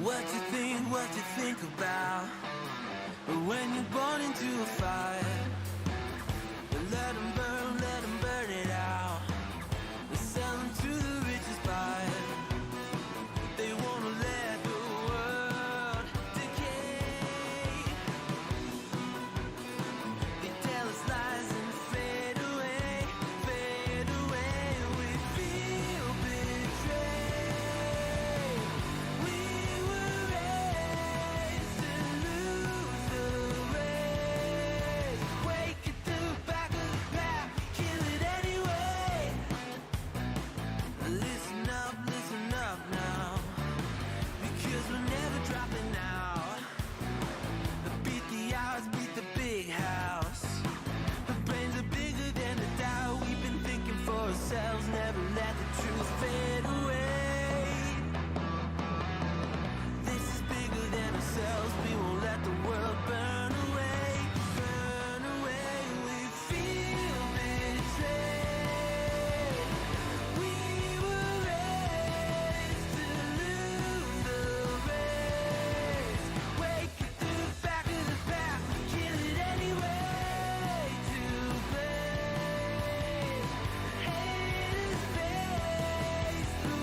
what you think about. But when you're born into a fire, let them burn it out. They sell them to the richest buyer. They wanna let the world decay. They tell us lies and fade away, fade away. We feel betrayed. We were raised to lose the race. Wake at the back of the pack, kill it anyway. Listen up now, because we're never dropping out. Beat the odds, beat the big house. The brains are bigger than the doubt. We've been thinking for ourselves, never let the truth fade away. This is bigger than ourselves, we won't let the world burn away, burn away. We feel betrayed. We were raised to lose the race. Wake at the back of the pack, kill it anyway. To blame, haters face the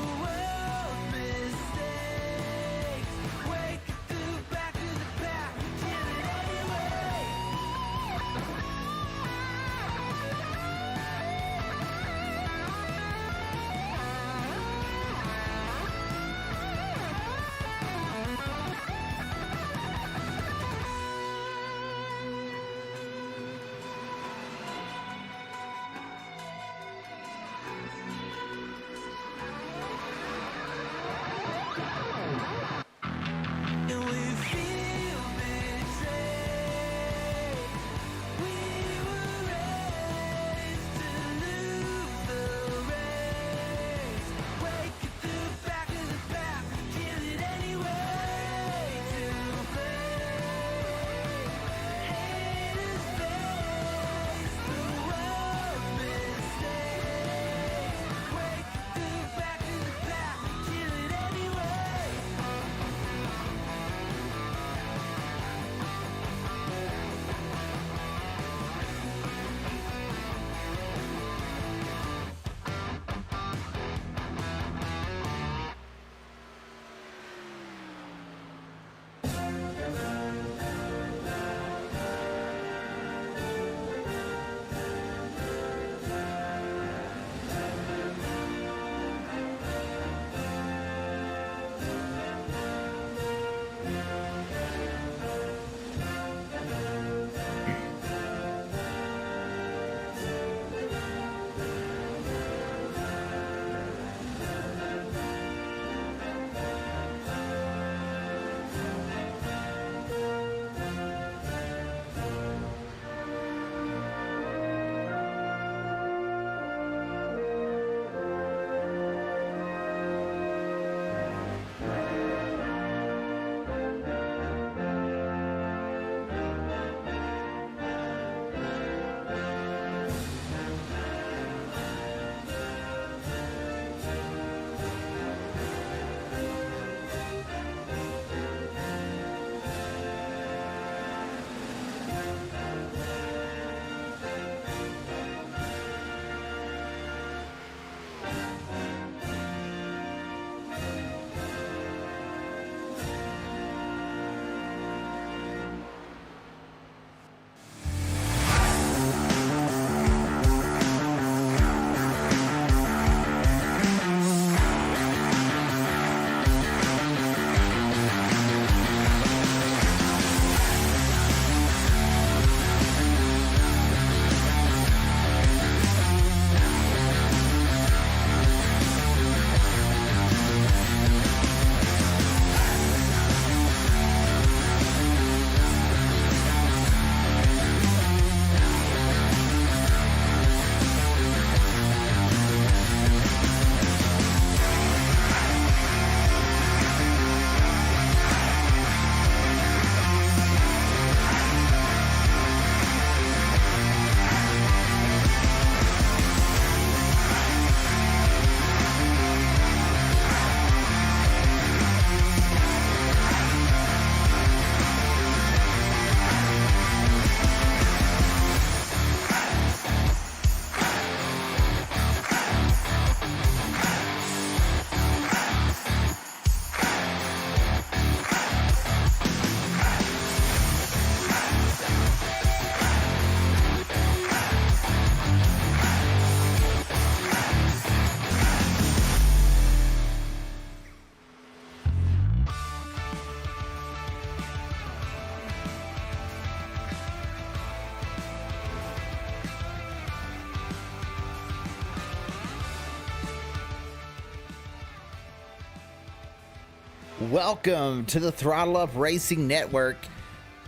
Welcome to the Throttle Up Racing Network.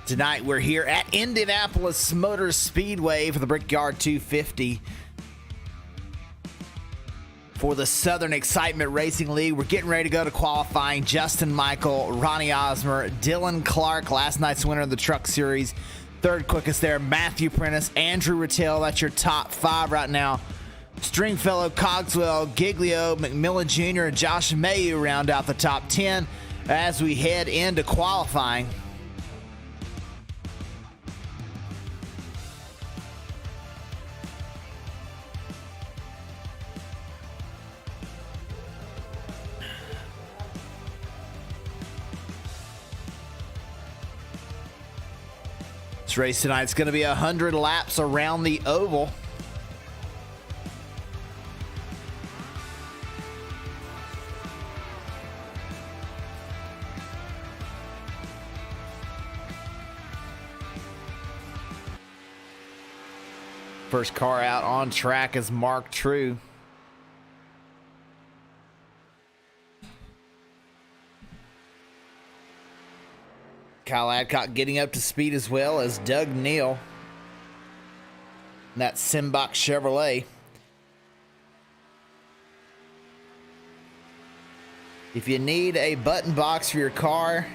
Tonight we're here at Indianapolis Motor Speedway for the Brickyard 250 for the Southern Excitement Racing League. We're getting ready to go to qualifying. Justin Michael, Ronnie Osmer, Dylan Clark, last night's winner of the Truck Series. Third quickest there, Matthew Prentice, Andrew Rattel. That's your top five right now. Stringfellow, Cogswell, Giglio, McMillan Jr., and Josh Mayu round out the top 10 as we head into qualifying. This race tonight is going to be 100 laps around the oval. First car out on track is Mark True. Kyle Adcock getting up to speed as well as Doug Neal. And that's Simbach Chevrolet. If you need a button box for your car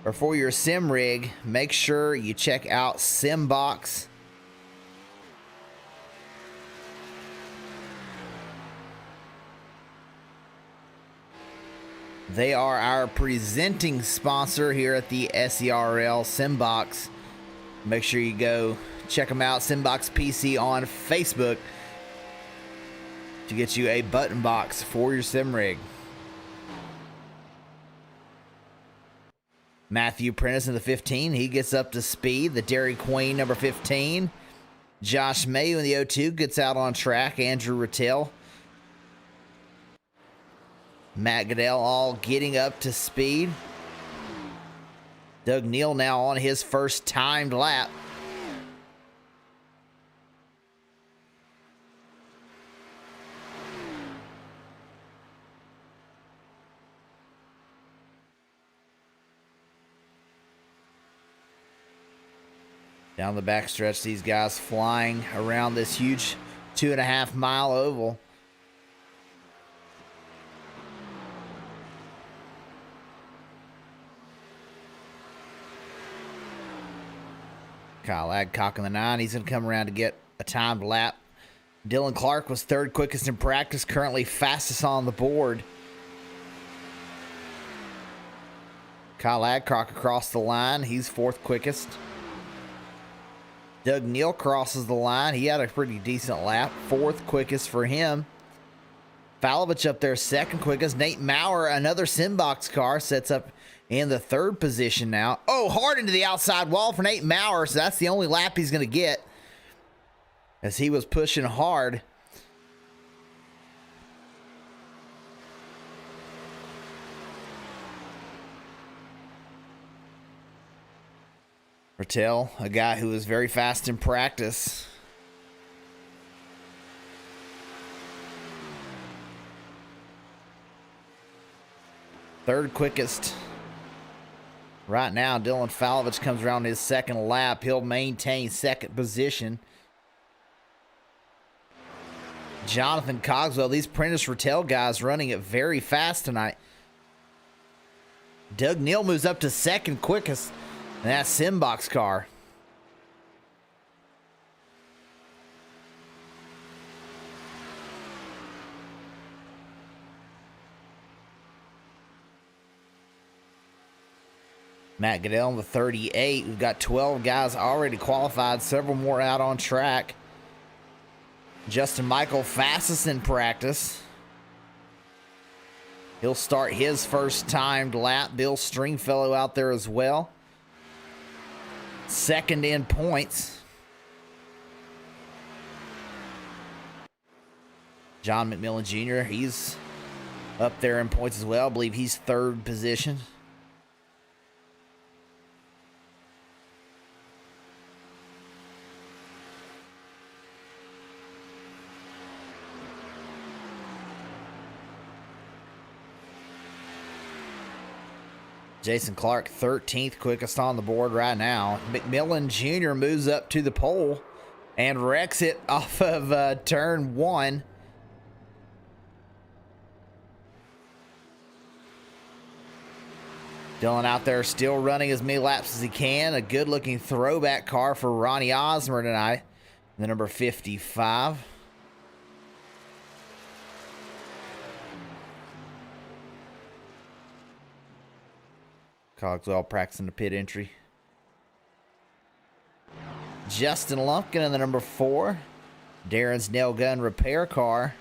or for your sim rig, make sure you check out Simbox. They are our presenting sponsor here at the SERL Simbox. Make sure you go check them out, Simbox PC on Facebook, to get you a button box for your sim rig. Matthew Prentice in the 15, he gets up to speed. The Dairy Queen number 15. Josh Mayu in the 02 gets out on track. Andrew Rattel, Matt Goodell all getting up to speed. Doug Neal now on his first timed lap. Down the backstretch, these guys flying around this huge 2.5 mile oval. Kyle Adcock in the 9. He's going to come around to get a timed lap. Dylan Clark was third quickest in practice, currently fastest on the board. Kyle Adcock across the line. He's fourth quickest. Doug Neal crosses the line. He had a pretty decent lap. Fourth quickest for him. Falovich up there second quickest. Nate Maurer, another Simbox car, sets up in the third position now. Oh, hard into the outside wall for Nate Maurer, so that's the only lap he's going to get, as he was pushing hard. Rattel, a guy who was very fast in practice. Third quickest. Right now, Dylan Falovich comes around his second lap. He'll maintain second position. Jonathan Cogswell, these Prentice Rattel guys running it very fast tonight. Doug Neal moves up to second quickest in that Simbox car. Matt Goodell in the 38. We've got 12 guys already qualified, several more out on track. Justin Michael, fastest in practice. He'll start his first timed lap. Bill Stringfellow out there as well. Second in points. John McMillan Jr., he's up there in points as well. I believe he's third position. Jason Clark, 13th quickest on the board right now. McMillan Jr. moves up to the pole and wrecks it off of turn 1. Dylan out there still running as many laps as he can. A good-looking throwback car for Ronnie Osmer tonight, the number 55. Cogswell practicing the pit entry. Justin Lumpkin in the number 4. Darren's nail gun repair car.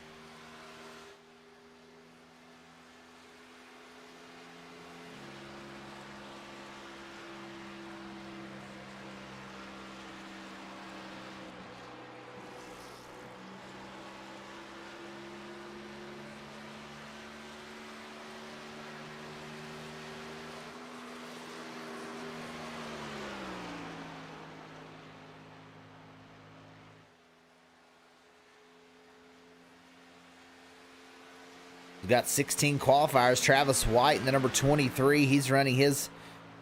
We've got 16 qualifiers. Travis White in the number 23. He's running his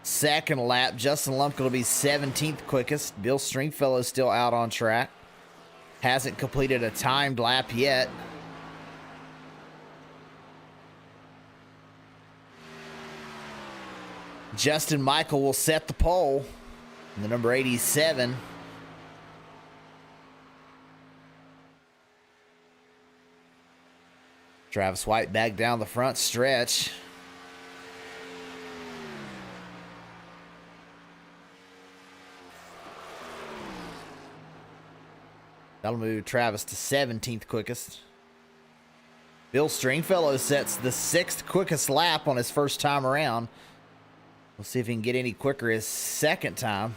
second lap. Justin Lumpkin will be 17th quickest. Bill Stringfellow is still out on track. Hasn't completed a timed lap yet. Justin Michael will set the pole in the number 87. Travis White back down the front stretch. That'll move Travis to 17th quickest. Bill Stringfellow sets the 6th quickest lap on his first time around. We'll see if he can get any quicker his second time.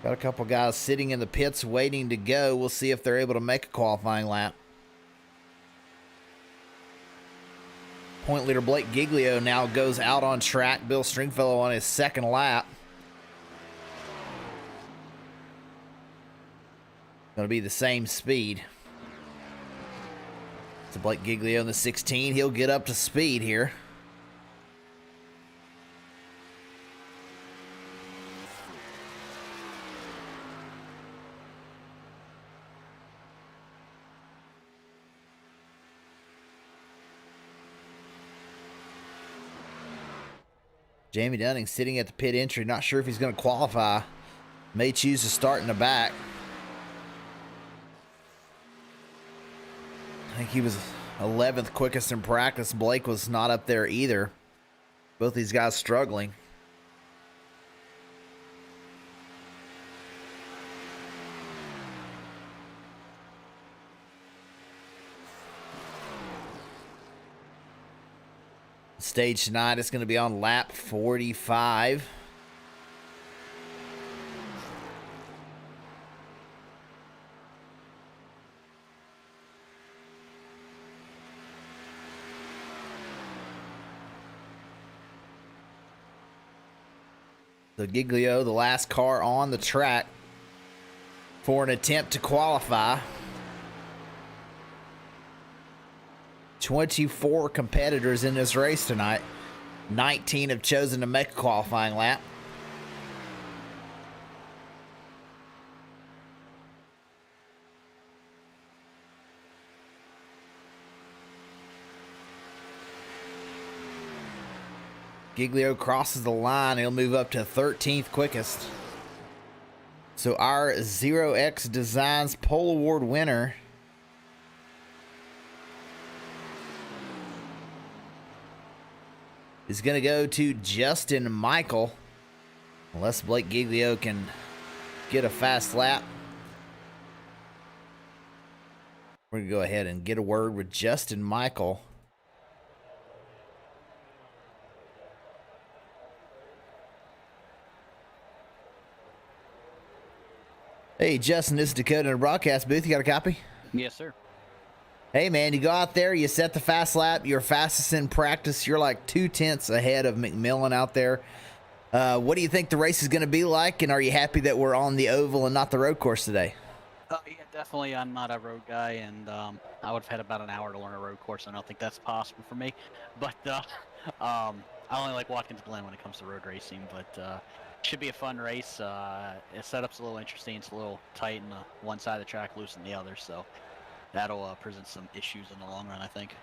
Got a couple guys sitting in the pits waiting to go. We'll see if they're able to make a qualifying lap. Point leader Blake Giglio now goes out on track. Bill Stringfellow on his second lap. Going to be the same speed. So Blake Giglio in the 16. He'll get up to speed here. Jamie Dunning sitting at the pit entry. Not sure if he's going to qualify. May choose to start in the back. I think he was 11th quickest in practice. Blake was not up there either. Both these guys struggling. Stage tonight is going to be on lap 45. So Giglio, the last car on the track for an attempt to qualify. 24 competitors in this race tonight. 19 have chosen to make a qualifying lap. Giglio crosses the line. He'll move up to 13th quickest. So our 0X Designs Pole Award winner is going to go to Justin Michael. Unless Blake Giglio can get a fast lap. We're going to go ahead and get a word with Justin Michael. Hey, Justin, this is Dakota in the broadcast booth. You got a copy? Yes, sir. Hey, man, you go out there, you set the fast lap, you're fastest in practice. You're like 2/10 ahead of McMillan out there. What do you think the race is going to be like, and are you happy that we're on the oval and not the road course today? Yeah, definitely. I'm not a road guy, and I would have had about an hour to learn a road course. I don't think that's possible for me. But I only like Watkins Glen when it comes to road racing. But should be a fun race. The setup's a little interesting. It's a little tight, and one side of the track loose than the other. So that'll present some issues in the long run, I think.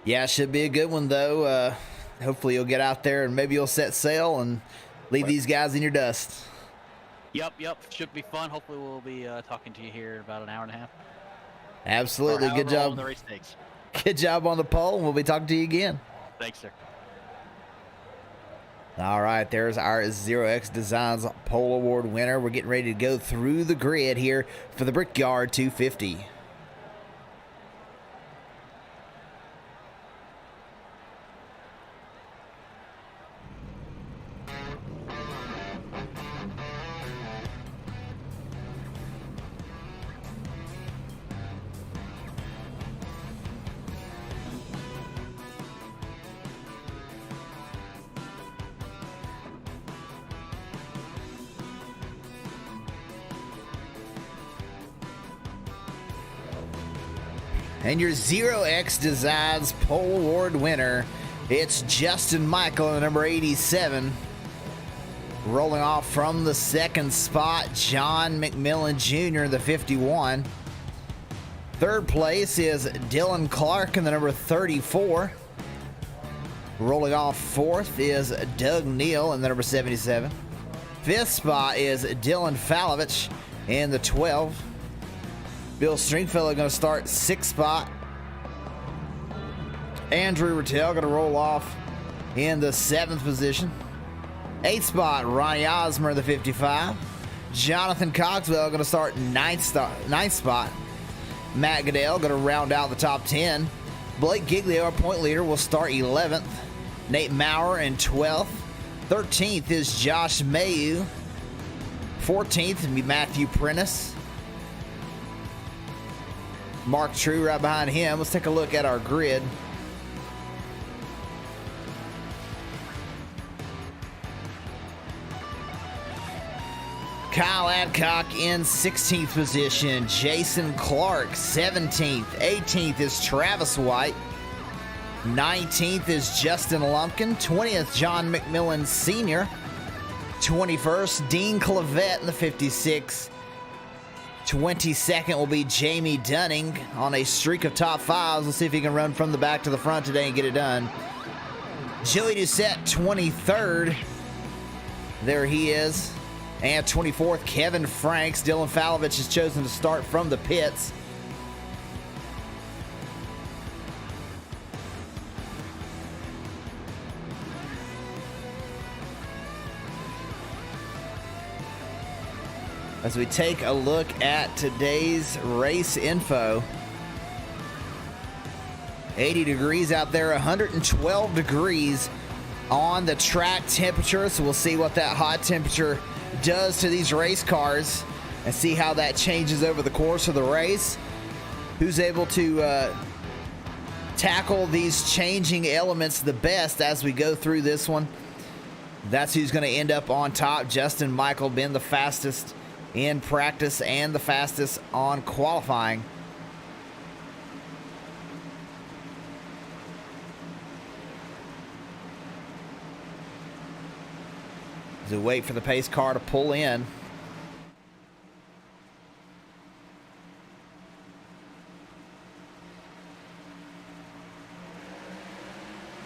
Yeah, it should be a good one, though. Hopefully you'll get out there and maybe you'll set sail and leave these guys in your dust. Yep. Should be fun. Hopefully we'll be talking to you here in about an hour and a half. Absolutely. Good job. The race takes. Good job on the pole, and we'll be talking to you again. Thanks, sir. All right, there's our 0X Designs Pole Award winner. We're getting ready to go through the grid here for the Brickyard 250. And your 0X Designs Pole Award winner, it's Justin Michael, the number 87. Rolling off from the second spot, John McMillan Jr., the 51. Third place is Dylan Clark in the number 34. Rolling off fourth is Doug Neal in the number 77. Fifth spot is Dylan Falovich in the 12. Bill Stringfellow going to start sixth spot. Andrew Rattel going to roll off in the 7th position. 8th spot, Ronnie Osmer, the 55. Jonathan Cogswell going to start 9th spot. Matt Goodell going to round out the top 10. Blake Giglio, our point leader, will start 11th. Nate Maurer in 12th. 13th is Josh Mayu. 14th will be Matthew Prentice. Mark True right behind him. Let's take a look at our grid. Kyle Adcock in 16th position. Jason Clark 17th. 18th is Travis White. 19th is Justin Lumpkin. 20th, John McMillan Sr. 21st, Dean Clavette in the 56. 22nd will be Jamie Dunning on a streak of top fives. Let's see if he can run from the back to the front today and get it done. Joey Doucette, 23rd. There he is. And 24th, Kevin Franks. Dylan Falovich has chosen to start from the pits. As we take a look at today's race info, 80 degrees out there, 112 degrees on the track temperature. So we'll see what that hot temperature does to these race cars and see how that changes over the course of the race. Who's able to tackle these changing elements the best as we go through this one. That's who's going to end up on top. Justin Michael being the fastest in practice and the fastest on qualifying. As we wait for the pace car to pull in.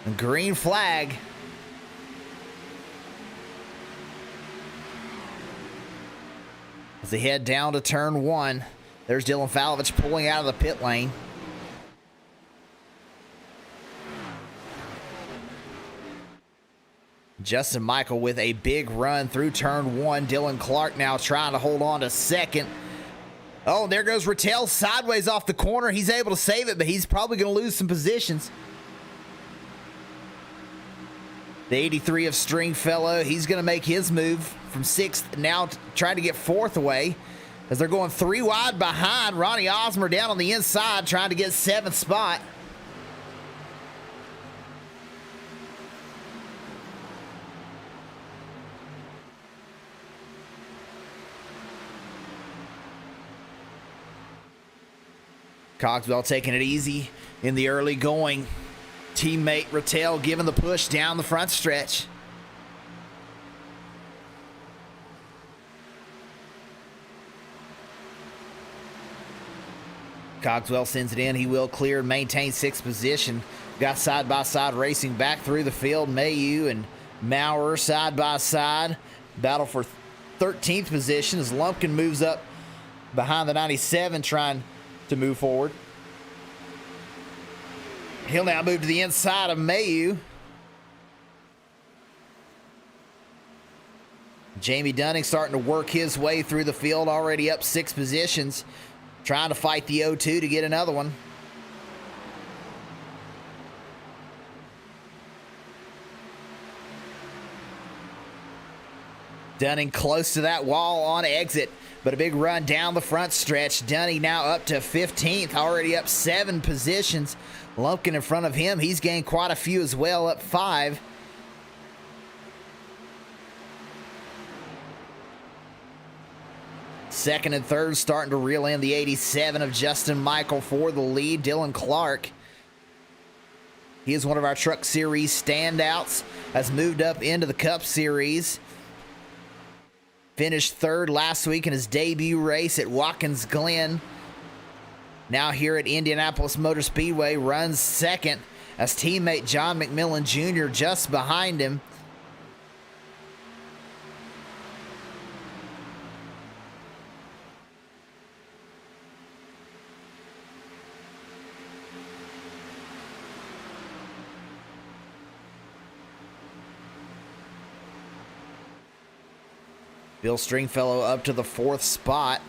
And green flag. As they head down to turn one, there's Dylan Falovich pulling out of the pit lane. Justin Michael with a big run through turn one. Dylan Clark now trying to hold on to second. Oh, there goes Rattel sideways off the corner. He's able to save it, but he's probably going to lose some positions. The 83 of Stringfellow, he's going to make his move from sixth, now trying to get fourth away. as they're going 3 wide behind. Ronnie Osmer down on the inside trying to get 7th spot. Cogswell taking it easy in the early going. Teammate Rattel giving the push down the front stretch. Cogswell sends it in. He will clear and maintain 6th position. Got side-by-side racing back through the field. Mayu and Maurer side-by-side. Battle for 13th position as Lumpkin moves up behind the 97 trying to move forward. He'll now move to the inside of Mayu. Jamie Dunning starting to work his way through the field, already up 6 positions, trying to fight the 0-2 to get another one. Dunning close to that wall on exit, but a big run down the front stretch. Dunning now up to 15th, already up 7 positions. Lumpkin in front of him. He's gained quite a few as well, up 5. Second and third starting to reel in the 87 of Justin Michael for the lead. Dylan Clark, he is one of our Truck Series standouts, has moved up into the Cup Series. Finished 3rd last week in his debut race at Watkins Glen. Now here at Indianapolis Motor Speedway, runs 2nd as teammate John McMillan Jr. just behind him. Bill Stringfellow up to the 4th spot.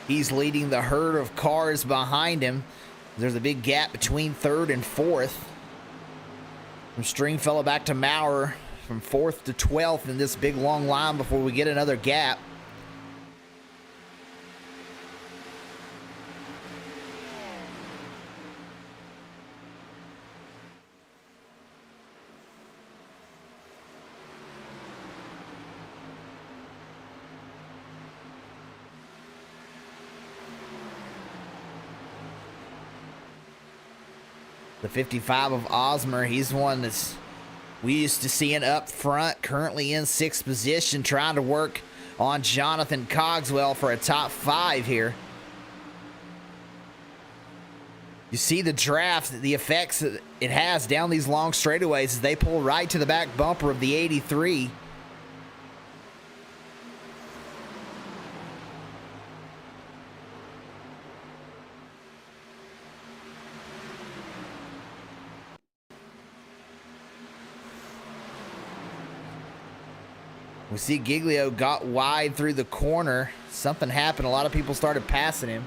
He's leading the herd of cars behind him. There's a big gap between 3rd and 4th. From Stringfellow back to Maurer, from 4th to 12th in this big long line before we get another gap. The 55 of Osmer, he's one that's we used to seeing up front, currently in 6th position, trying to work on Jonathan Cogswell for a top 5 here. You see the draft, the effects that it has down these long straightaways as they pull right to the back bumper of the 83. We see Giglio got wide through the corner. Something happened. A lot of people started passing him.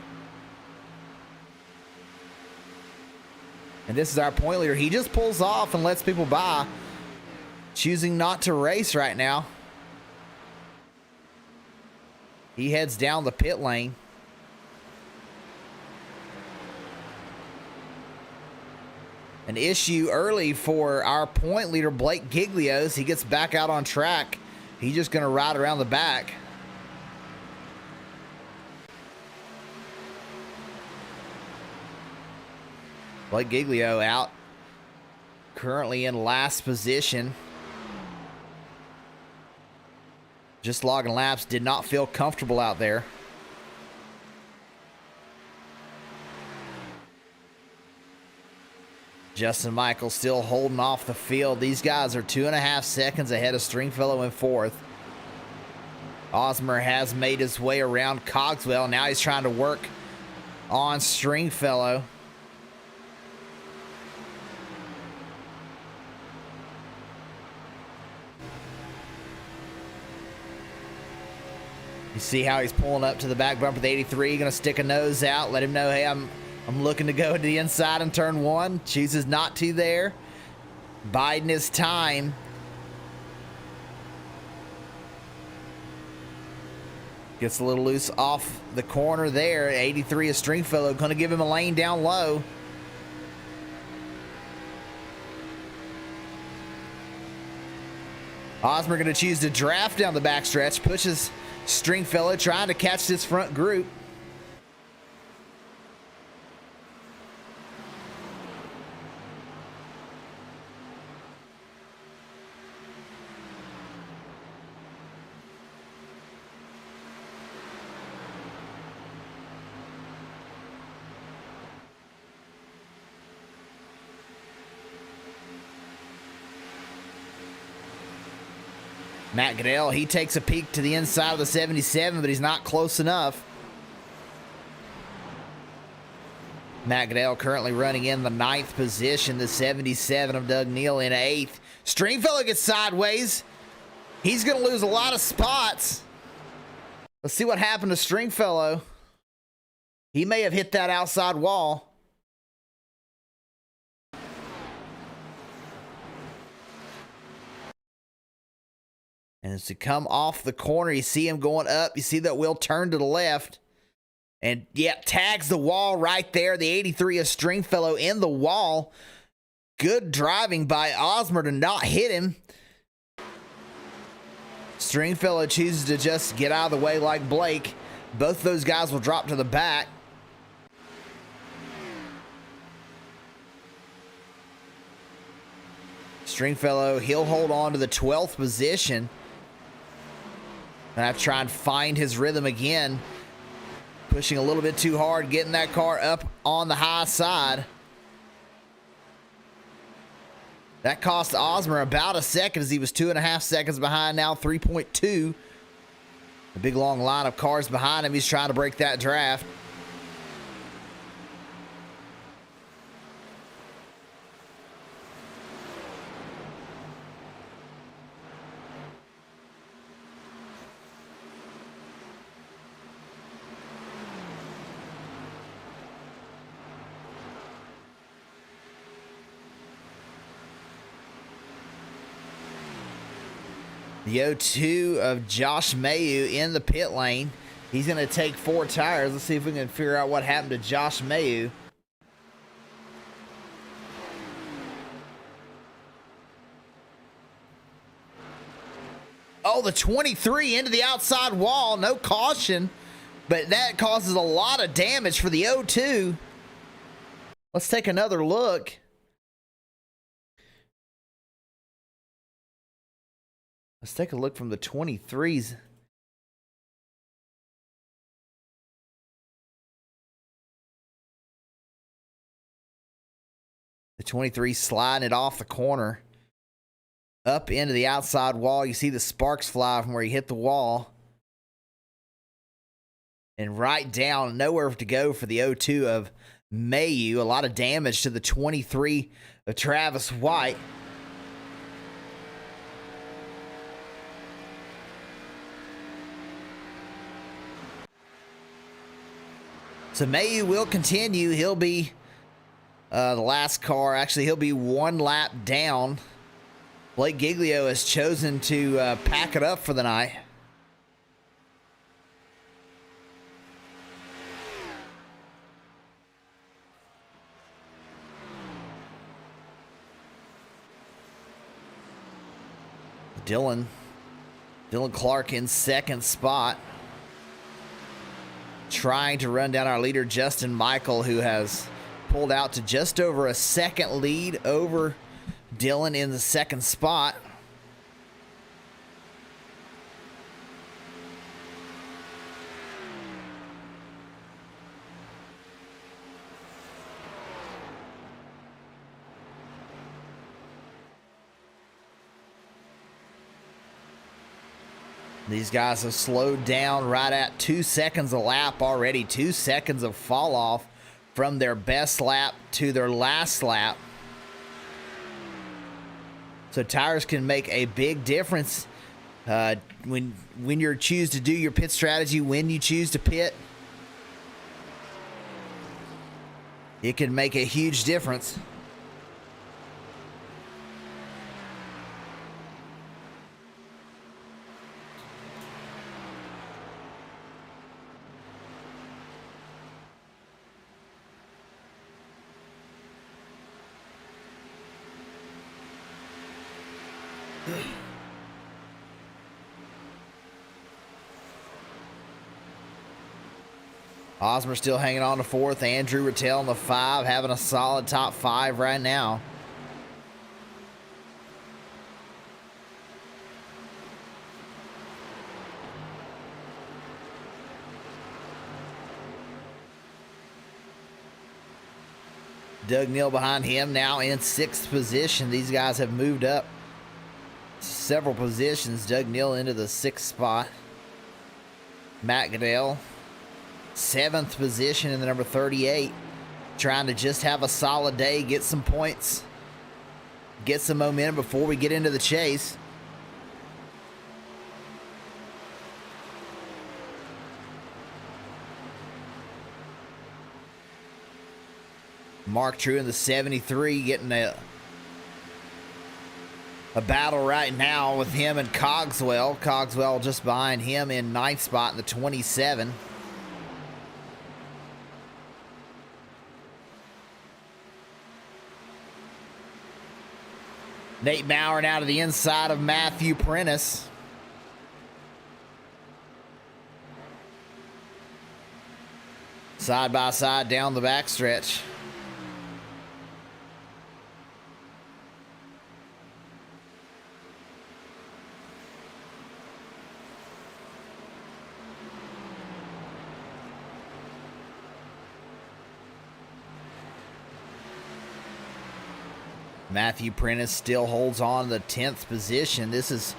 And this is our point leader. He just pulls off and lets people by, choosing not to race right now. He heads down the pit lane. An issue early for our point leader, Blake Giglio. He gets back out on track. He's just going to ride around the back. Blake Giglio out. Currently in last position. Just logging laps. Did not feel comfortable out there. Justin Michael still holding off the field. These guys are 2.5 seconds ahead of Stringfellow in 4th. Osmer has made his way around Cogswell. Now he's trying to work on Stringfellow. You see how he's pulling up to the back bumper of the 83. Going to stick a nose out. Let him know, hey, I'm looking to go to the inside in turn 1. Chooses not to there. Biding his time. Gets a little loose off the corner there. 83 is Stringfellow, going to give him a lane down low. Osmer going to choose to draft down the backstretch, pushes Stringfellow, trying to catch this front group. Matt Goodell, he takes a peek to the inside of the 77, but he's not close enough. Matt Goodell currently running in the 9th position. The 77 of Doug Neal in 8th. Stringfellow gets sideways. He's going to lose a lot of spots. Let's see what happened to Stringfellow. He may have hit that outside wall. And as to come off the corner, you see him going up. You see that wheel turn to the left. And, yeah, tags the wall right there. The 83 of Stringfellow in the wall. Good driving by Osmer to not hit him. Stringfellow chooses to just get out of the way like Blake. Both those guys will drop to the back. Stringfellow, he'll hold on to the 12th position. And I have to try and find his rhythm again. Pushing a little bit too hard, getting that car up on the high side. That cost Osmer about a second as he was 2.5 seconds behind, now 3.2. A big long line of cars behind him. He's trying to break that draft. The 0-2 of Josh Mayu in the pit lane. He's going to take 4 tires. Let's see if we can figure out what happened to Josh Mayu. Oh, the 23 into the outside wall. No caution, but that causes a lot of damage for the 0-2. Let's take another look. Let's take a look from the 23s. The 23 sliding it off the corner. Up into the outside wall. You see the sparks fly from where he hit the wall. And right down, nowhere to go for the 0-2 of Mayu. A lot of damage to the 23 of Travis White. So Mayu will continue. He'll be the last car. Actually, he'll be 1 lap down. Blake Giglio has chosen to pack it up for the night. Dylan Clark in 2nd spot. Trying to run down our leader, Justin Michael, who has pulled out to just over a second lead over Dylan in the 2nd spot. These guys have slowed down right at 2 seconds a lap already. 2 seconds of fall off from their best lap to their last lap. So tires can make a big difference when you choose to do your pit strategy, when you choose to pit. It can make a huge difference. Osmer still hanging on to fourth. Andrew Rattel in the 5, having a solid top 5 right now. Doug Neal behind him now in 6th position. These guys have moved up several positions. Doug Neal into the 6th spot. Matt Goodell, 7th position in the number 38. Trying to just have a solid day, get some points, get some momentum before we get into the chase. Mark True in the 73 getting a battle right now with him and Cogswell. Cogswell just behind him in 9th spot in the 27. Nate Maurer now to the inside of Matthew Prentice. Side by side down the backstretch. Matthew Prentice still holds on the 10th position. This is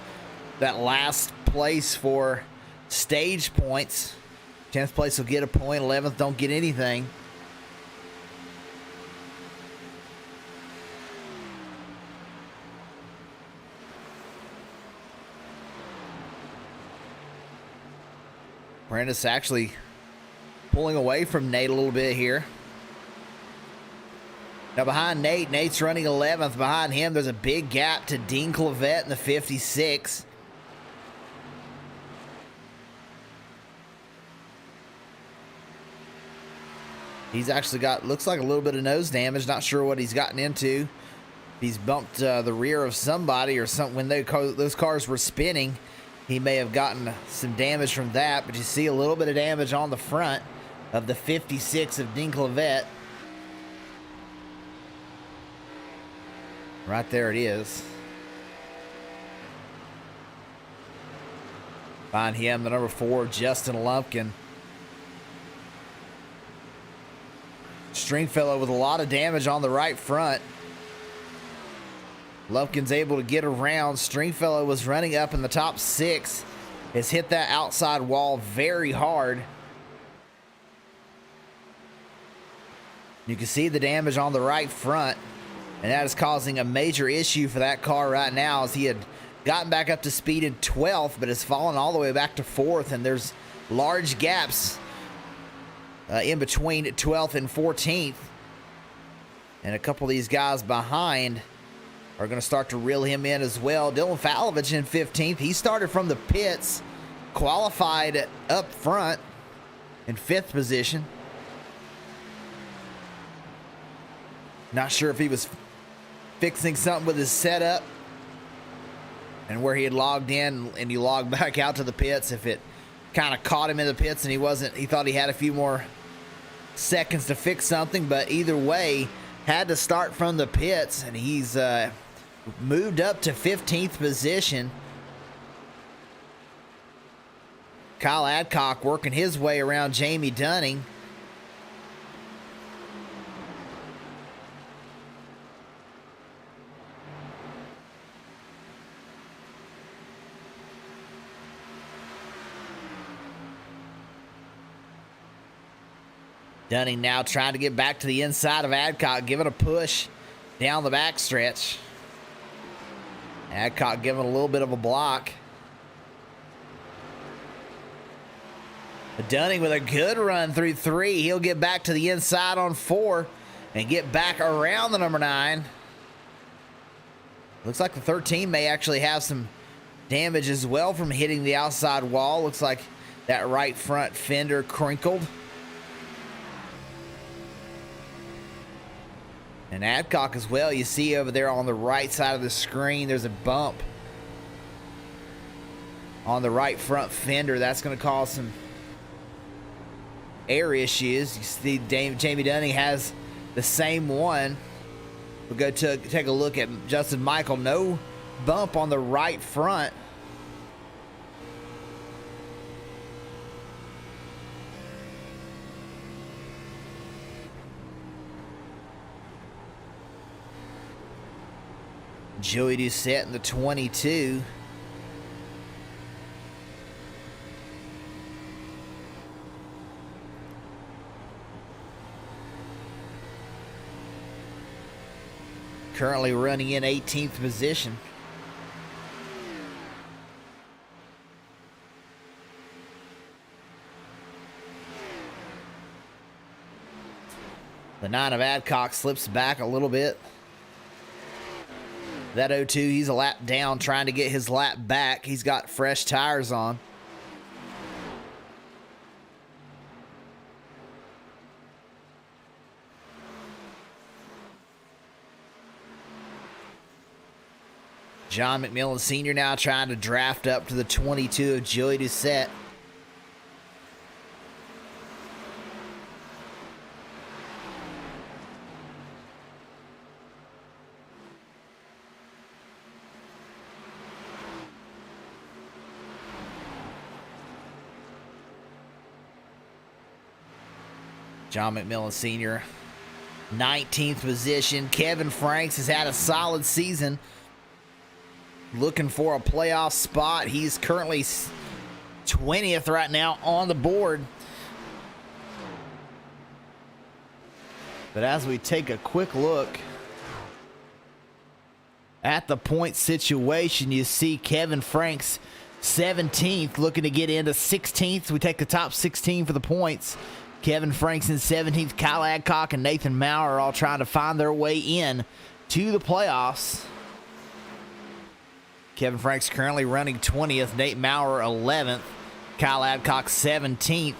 that last place for stage points. 10th place will get a point. 11th don't get anything. Prentice actually pulling away from Nate a little bit here. Now behind Nate, Nate's running 11th. Behind him, there's a big gap to Dean Clavette in the 56. He's actually got, looks like a little bit of nose damage. Not sure what he's gotten into. He's bumped the rear of somebody or something. When those cars were spinning, he may have gotten some damage from that. But you see a little bit of damage on the front of the 56 of Dean Clavette. Right there it is. Behind him, the number 4, Justin Lumpkin. Stringfellow with a lot of damage on the right front. Lumpkin's able to get around. Stringfellow was running up in the top 6. Has hit that outside wall very hard. You can see the damage on the right front. And that is causing a major issue for that car right now, as he had gotten back up to speed in 12th, but has fallen all the way back to 4th. And there's large gaps in between 12th and 14th. And a couple of these guys behind are going to start to reel him in as well. Dylan Falovich in 15th. He started from the pits, qualified up front in 5th position. Not sure if he was fixing something with his setup and where he had logged in and he logged back out to the pits. If it kind of caught him in the pits and he thought he had a few more seconds to fix something, but either way, had to start from the pits, and he's moved up to 15th position. Kyle Adcock working his way around Jamie Dunning. Dunning now trying to get back to the inside of Adcock, giving a push down the backstretch. Adcock giving a little bit of a block. Dunning with a good run through 3. He'll get back to the inside on 4 and get back around the number 9. Looks like the 13 may actually have some damage as well from hitting the outside wall. Looks like that right front fender crinkled. And Adcock as well, you see over there on the right side of the screen, there's a bump on the right front fender. That's going to cause some air issues. You see Jamie Dunning has the same one. We'll go to take a look at Justin Michael. No bump on the right front. Joey Doucette in the 22. Currently running in 18th position. The 9 of Adcock slips back a little bit. That 0-2, he's a lap down, trying to get his lap back. He's got fresh tires on. John McMillan Sr. now trying to draft up to the 22 of Joey Doucette. John McMillan Sr., 19th position. Kevin Franks has had a solid season. Looking for a playoff spot. He's currently 20th right now on the board. But as we take a quick look at the point situation, you see Kevin Franks 17th, looking to get into 16th. We take the top 16 for the points. Kevin Franks in 17th. Kyle Adcock and Nathan Maurer are all trying to find their way in to the playoffs. Kevin Franks currently running 20th. Nate Maurer 11th. Kyle Adcock 17th.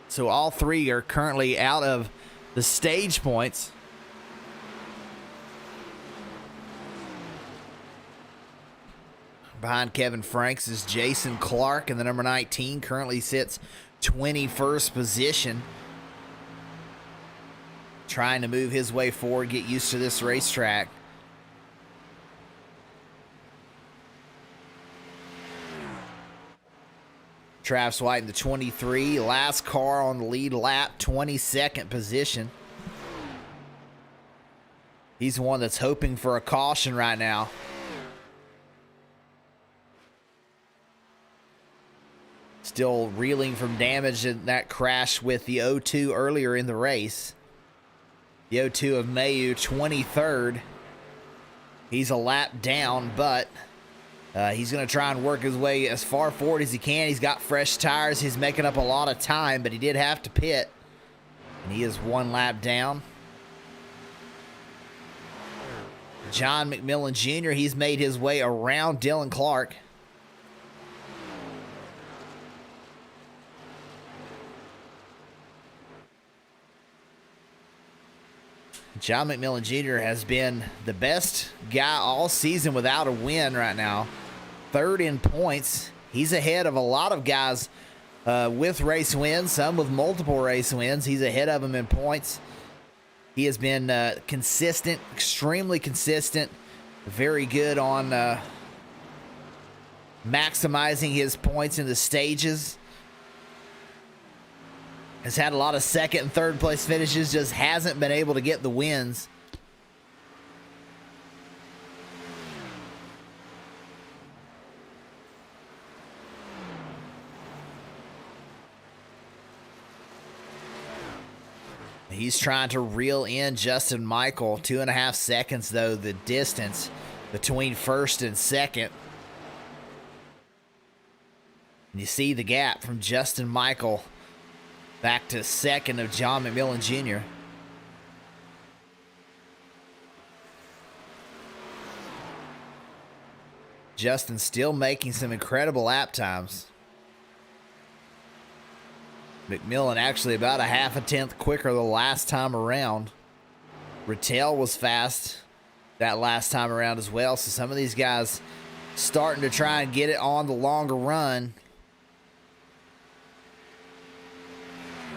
So all three are currently out of the stage points. Behind Kevin Franks is Jason Clark, and the number 19 currently sits 21st position. Trying to move his way forward, get used to this racetrack. Travis White in the 23, last car on the lead lap, 22nd position. He's the one that's hoping for a caution right now. Still reeling from damage in that crash with the 0-2 earlier in the race. The 0-2 of Mayu, 23rd. He's a lap down, but he's going to try and work his way as far forward as he can. He's got fresh tires. He's making up a lot of time, but he did have to pit. And he is one lap down. John McMillan Jr., he's made his way around Dylan Clark. John McMillan Jr. has been the best guy all season without a win right now. Third in points. He's ahead of a lot of guys with race wins, some with multiple race wins. He's ahead of them in points. He has been consistent, extremely consistent, very good on maximizing his points in the stages. Has had a lot of second and third place finishes, just hasn't been able to get the wins. He's trying to reel in Justin Michael. 2.5 seconds, though, the distance between first and second. And you see the gap from Justin Michael back to second of John McMillan Jr. Justin still making some incredible lap times. McMillan actually about a half a tenth quicker the last time around. Rattel was fast that last time around as well. So some of these guys starting to try and get it on the longer run.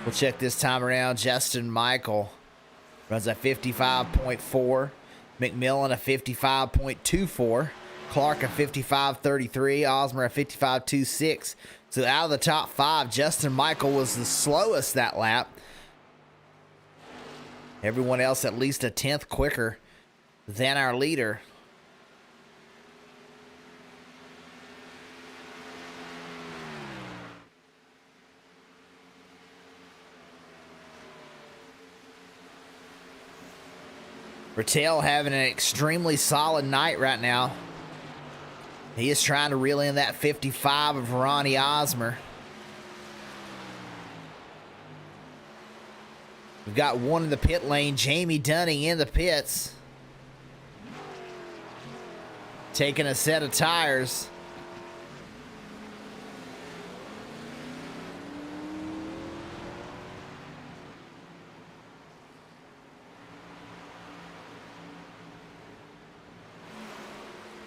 We'll check this time around. Justin Michael runs a 55.4. McMillan a 55.24. Clark a 55.33. Osmer a 55.26. So out of the top 5, Justin Michael was the slowest that lap. Everyone else at least a 10th quicker than our leader. Rattel having an extremely solid night right now. He is trying to reel in that 55 of Ronnie Osmer. We've got one in the pit lane. Jamie Dunning in the pits. Taking a set of tires.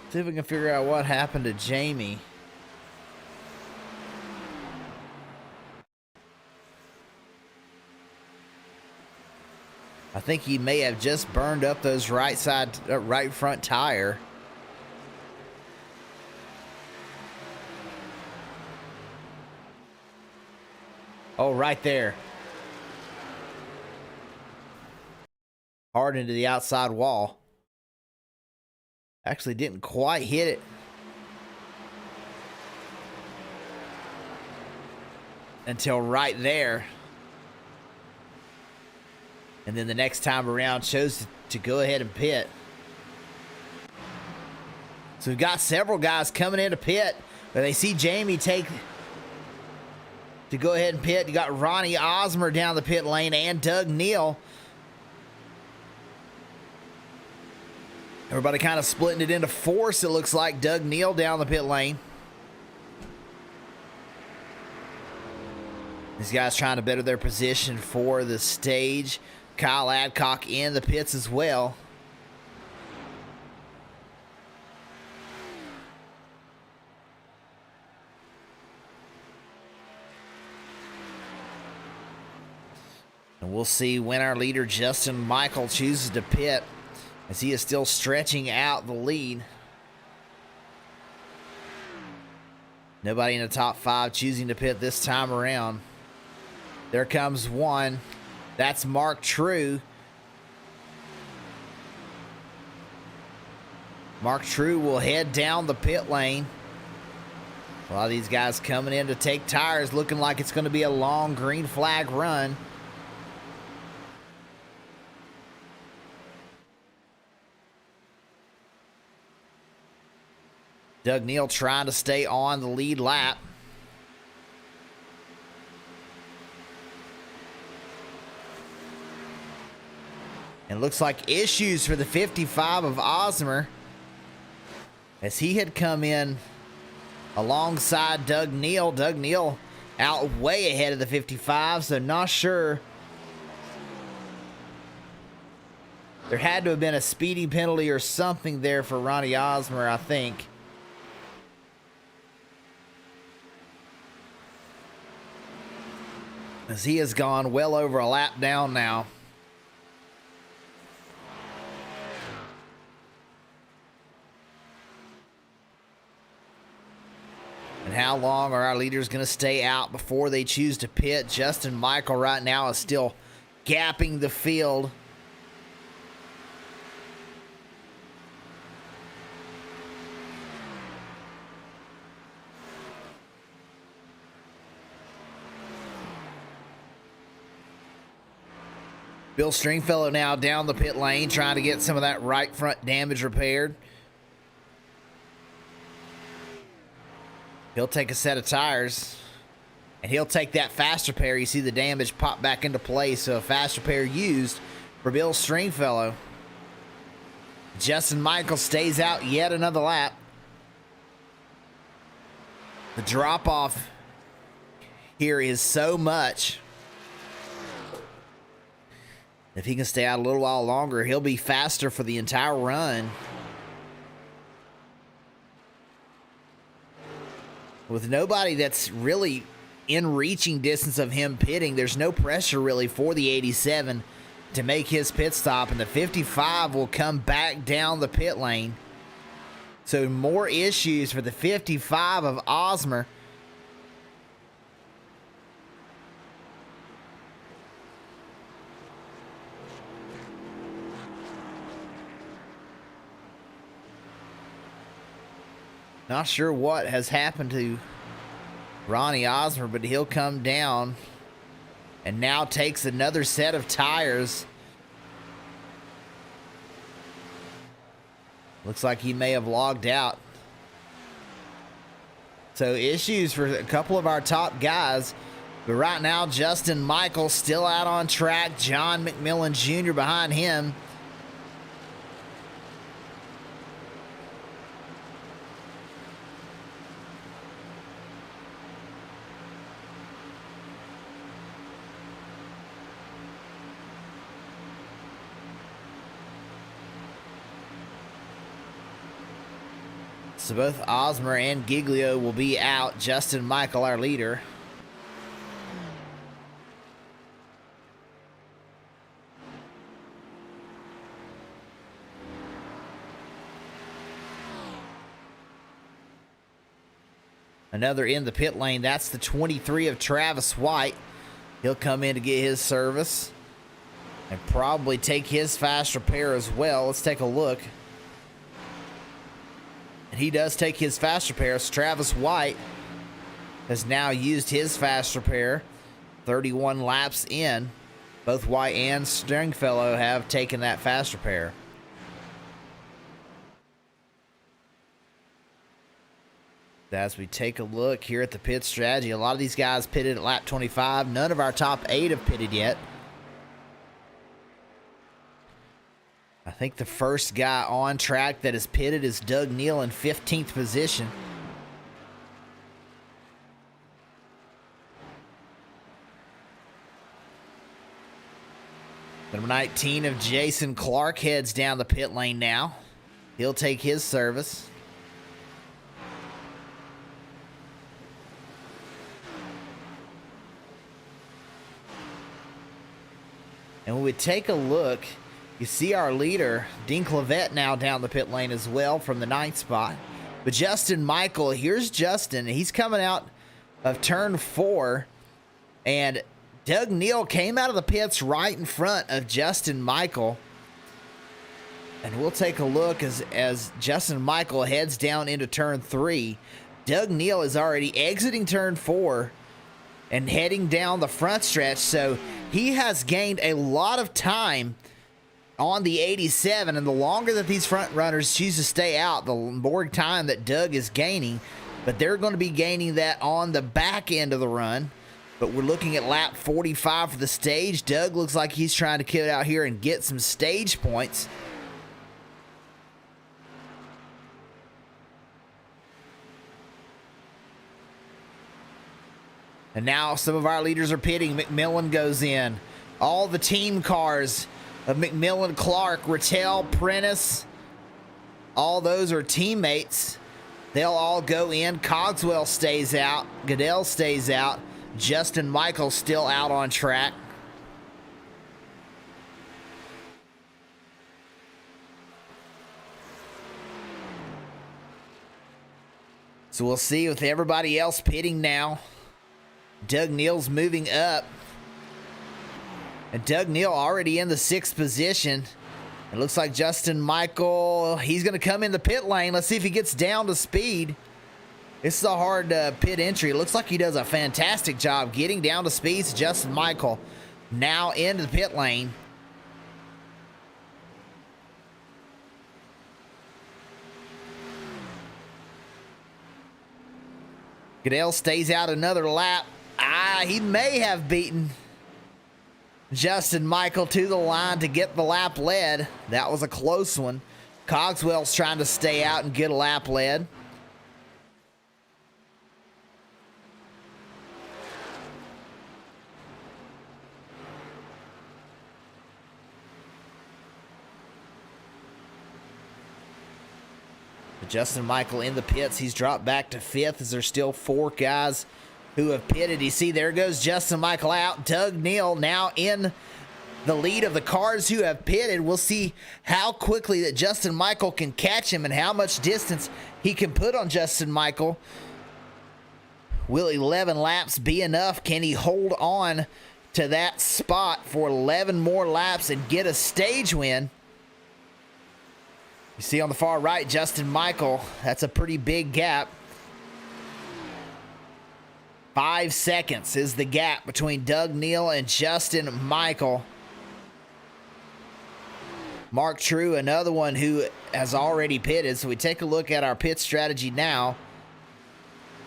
See if we can figure out what happened to Jamie. I think he may have just burned up those right front tire. Oh, right there. Hard into the outside wall. Actually didn't quite hit it. Until right there. And then the next time around chose to go ahead and pit. So we've got several guys coming into pit. But they see Jamie take to go ahead and pit. You got Ronnie Osmer down the pit lane and Doug Neal. Everybody kind of splitting it into fours. It looks like Doug Neal down the pit lane. These guys trying to better their position for the stage. Kyle Adcock in the pits as well. And we'll see when our leader Justin Michael chooses to pit, as he is still stretching out the lead. Nobody in the top 5 choosing to pit this time around. There comes one. That's Mark True. Mark True will head down the pit lane. A lot of these guys coming in to take tires, looking like it's going to be a long green flag run. Doug Neal trying to stay on the lead lap. And looks like issues for the 55 of Osmer, as he had come in alongside Doug Neal. Doug Neal out way ahead of the 55, so not sure. There had to have been a speeding penalty or something there for Ronnie Osmer, I think. As he has gone well over a lap down now. And how long are our leaders going to stay out before they choose to pit? Justin Michael right now is still gapping the field. Bill Stringfellow now down the pit lane trying to get some of that right front damage repaired. He'll take a set of tires, and he'll take that fast repair. You see the damage pop back into place, so a fast repair used for Bill Stringfellow. Justin Michael stays out yet another lap. The drop-off here is so much. If he can stay out a little while longer, he'll be faster for the entire run. With nobody that's really in reaching distance of him pitting, there's no pressure really for the 87 to make his pit stop, and the 55 will come back down the pit lane. So more issues for the 55 of Osmer. Not sure what has happened to Ronnie Osmer, but he'll come down and now takes another set of tires. Looks like he may have logged out. So issues for a couple of our top guys. But right now, Justin Michael still out on track. John McMillan Jr. behind him. So both Osmer and Giglio will be out. Justin Michael, our leader. Another in the pit lane. That's the 23 of Travis White. He'll come in to get his service and probably take his fast repair as well. Let's take a look. And he does take his fast repair. So Travis White has now used his fast repair. 31 laps in. Both White and Stringfellow have taken that fast repair. As we take a look here at the pit strategy, a lot of these guys pitted at lap 25. None of our top 8 have pitted yet. I think the first guy on track that is pitted is Doug Neal in 15th position. Number 19 of Jason Clark heads down the pit lane now. He'll take his service. And when we take a look, you see our leader, Dean Clavette, now down the pit lane as well from the 9th spot. But Justin Michael, here's Justin. He's coming out of turn 4. And Doug Neal came out of the pits right in front of Justin Michael. And we'll take a look as Justin Michael heads down into turn 3. Doug Neal is already exiting turn 4 and heading down the front stretch. So he has gained a lot of time on the 87, and the longer that these front runners choose to stay out, the more time that Doug is gaining. But they're going to be gaining that on the back end of the run. But we're looking at lap 45 for the stage. Doug looks like he's trying to get out here and get some stage points. And now some of our leaders are pitting. McMillan goes in. All the team cars of McMillan, Clark, Rattel, Prentice, all those are teammates. They'll all go in. Cogswell stays out. Goodell stays out. Justin Michael still out on track. So we'll see with everybody else pitting now. Doug Neal's moving up. And Doug Neal already in the 6th position. It looks like Justin Michael, he's going to come in the pit lane. Let's see if he gets down to speed. This is a hard pit entry. It looks like he does a fantastic job getting down to speed. So Justin Michael now into the pit lane. Goodell stays out another lap. He may have beaten Justin Michael to the line to get the lap led. That was a close one. Cogswell's trying to stay out and get a lap led. Justin Michael in the pits. He's dropped back to 5th as there's still 4 guys who have pitted. You see, there goes Justin Michael out. Doug Neal now in the lead of the cars who have pitted. We'll see how quickly that Justin Michael can catch him and how much distance he can put on Justin Michael. Will 11 laps be enough? Can he hold on to that spot for 11 more laps and get a stage win? You see on the far right, Justin Michael. That's a pretty big gap. 5 seconds is the gap between Doug Neal and Justin Michael. Mark True, another one who has already pitted. So we take a look at our pit strategy now.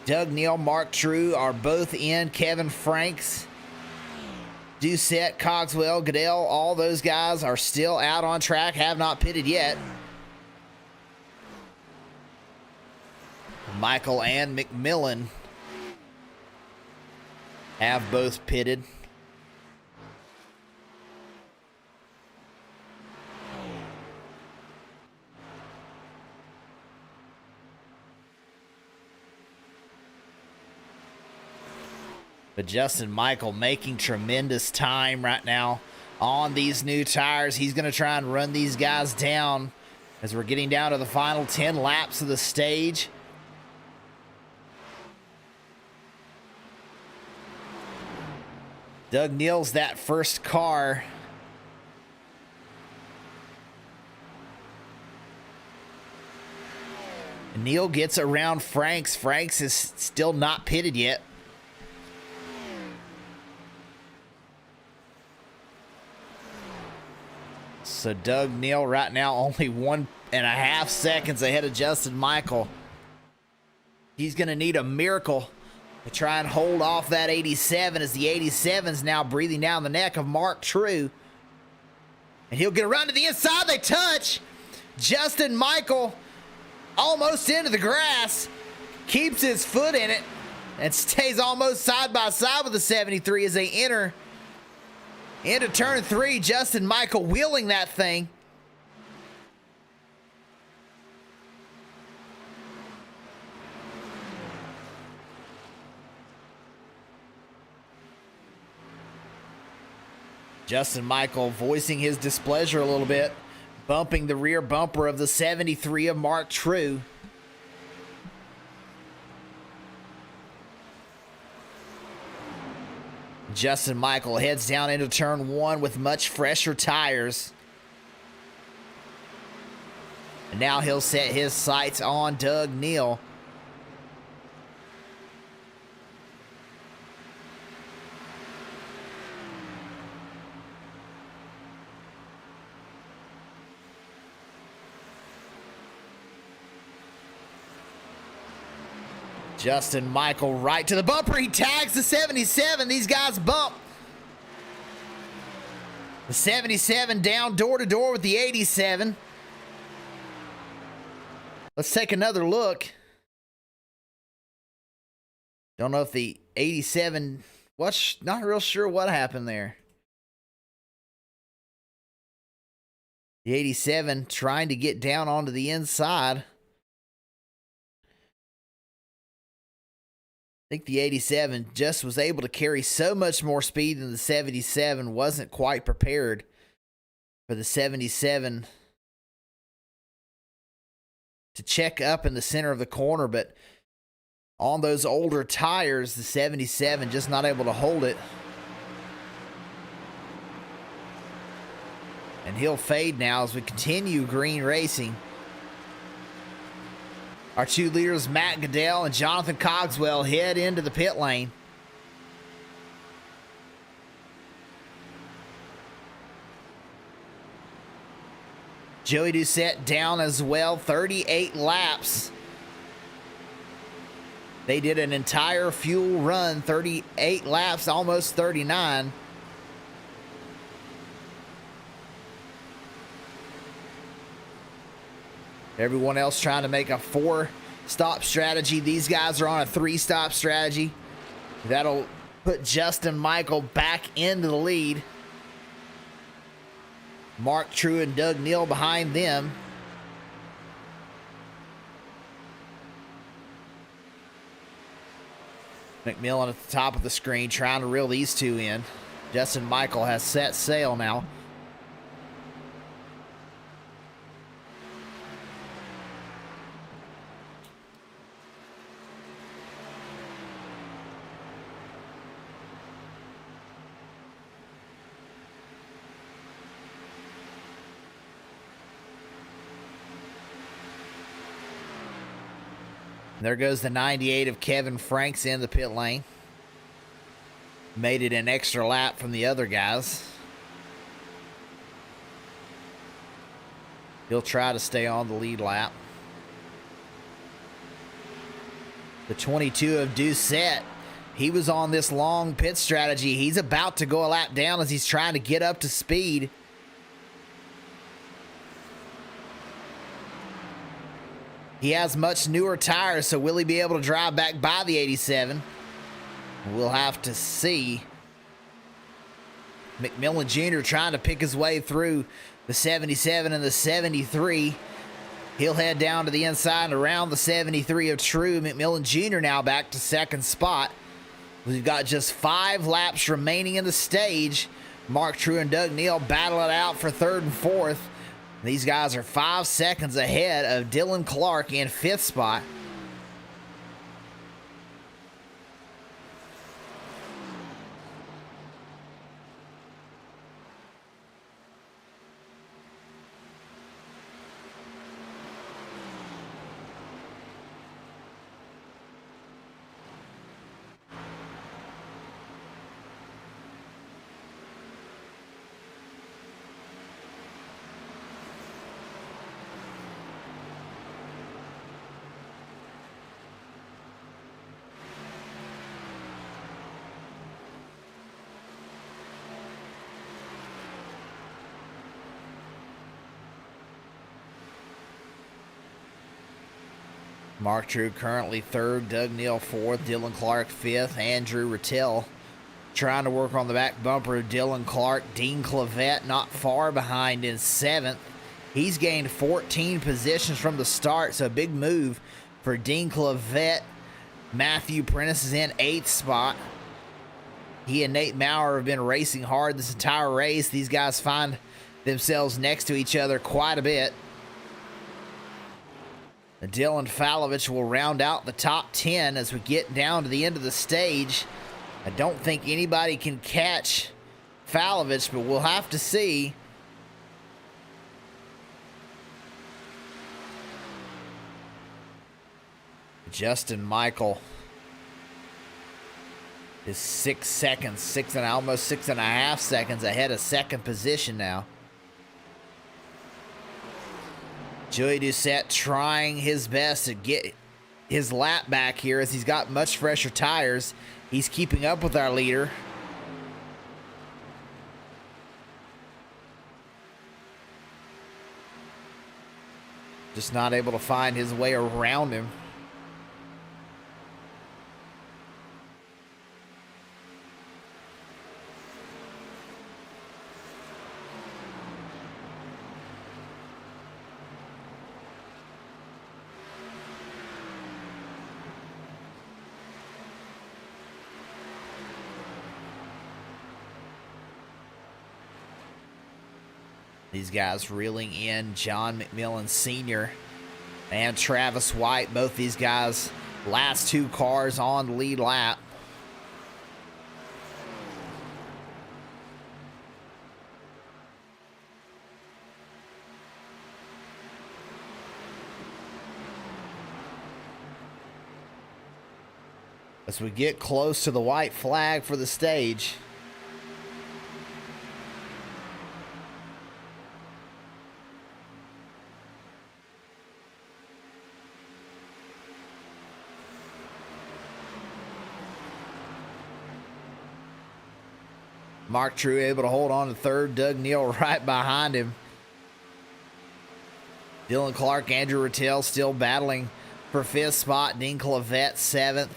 Doug Neal, Mark True are both in. Kevin Franks, Doucette, Cogswell, Goodell, all those guys are still out on track, have not pitted yet. Michael and McMillan have both pitted. But Justin Michael making tremendous time right now on these new tires. He's going to try and run these guys down as we're getting down to the final 10 laps of the stage. Doug Neal's that first car. Neal gets around Franks. Franks is still not pitted yet. So Doug Neal right now only 1.5 seconds ahead of Justin Michael. He's going to need a miracle to try and hold off that 87 as the 87's now breathing down the neck of Mark True. And he'll get around to the inside. They touch. Justin Michael almost into the grass. Keeps his foot in it and stays almost side by side with the 73 as they enter into turn 3. Justin Michael wheeling that thing. Justin Michael voicing his displeasure a little bit, bumping the rear bumper of the 73 of Mark True. Justin Michael heads down into turn 1 with much fresher tires. And now he'll set his sights on Doug Neal. Justin Michael right to the bumper. He tags the 77. These guys bump. The 77 down door to door with the 87. Let's take another look. Don't know if the 87, not real sure what happened there. The 87 trying to get down onto the inside. I think the 87 just was able to carry so much more speed than the 77. Wasn't quite prepared for the 77 to check up in the center of the corner, but on those older tires, the 77 just not able to hold it. And he'll fade now as we continue green racing. Our 2 leaders, Matt Goodell and Jonathan Cogswell, head into the pit lane. Joey Doucette down as well, 38 laps. They did an entire fuel run, 38 laps, almost 39. Everyone else trying to make a 4-stop strategy. These guys are on a 3-stop strategy. That'll put Justin Michael back into the lead. Mark True and Doug Neal behind them. McMillan at the top of the screen trying to reel these two in. Justin Michael has set sail now. There goes the 98 of Kevin Franks in the pit lane. Made it an extra lap from the other guys. He'll try to stay on the lead lap. The 22 of Doucette. He was on this long pit strategy. He's about to go a lap down as he's trying to get up to speed. He has much newer tires, so will he be able to drive back by the 87? We'll have to see. McMillan Jr. trying to pick his way through the 77 and the 73. He'll head down to the inside and around the 73 of True. McMillan Jr. now back to second spot. We've got just 5 laps remaining in the stage. Mark True and Doug Neal battle it out for third and fourth. These guys are 5 seconds ahead of Dylan Clark in 5th spot. Mark True currently 3rd, Doug Neal 4th, Dylan Clark 5th, Andrew Rattel trying to work on the back bumper of Dylan Clark. Dean Clavette not far behind in 7th. He's gained 14 positions from the start, so a big move for Dean Clavette. Matthew Prentice is in 8th spot. He and Nate Maurer have been racing hard this entire race. These guys find themselves next to each other quite a bit. Dylan Falovich will round out the top 10 as we get down to the end of the stage. I don't think anybody can catch Falovich, but we'll have to see. Justin Michael is 6 seconds, almost 6.5 seconds ahead of second position now. Joey Doucette trying his best to get his lap back here as he's got much fresher tires. He's keeping up with our leader. Just not able to find his way around him. These guys reeling in John McMillan Sr. and Travis White. Both these guys, last 2 cars on the lead lap. As we get close to the white flag for the stage. Mark True able to hold on to 3rd. Doug Neal right behind him. Dylan Clark, Andrew Rattel still battling for 5th spot. Dean Clavette 7th.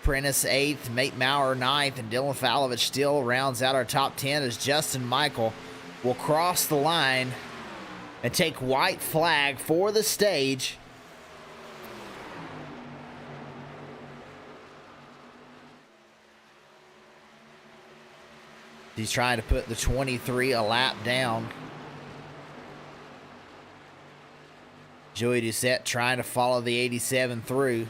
Prentice 8th. Nate Maurer 9th. And Dylan Falovich still rounds out our top 10 as Justin Michael will cross the line and take white flag for the stage. He's trying to put the 23 a lap down. Joey Doucette trying to follow the 87 through.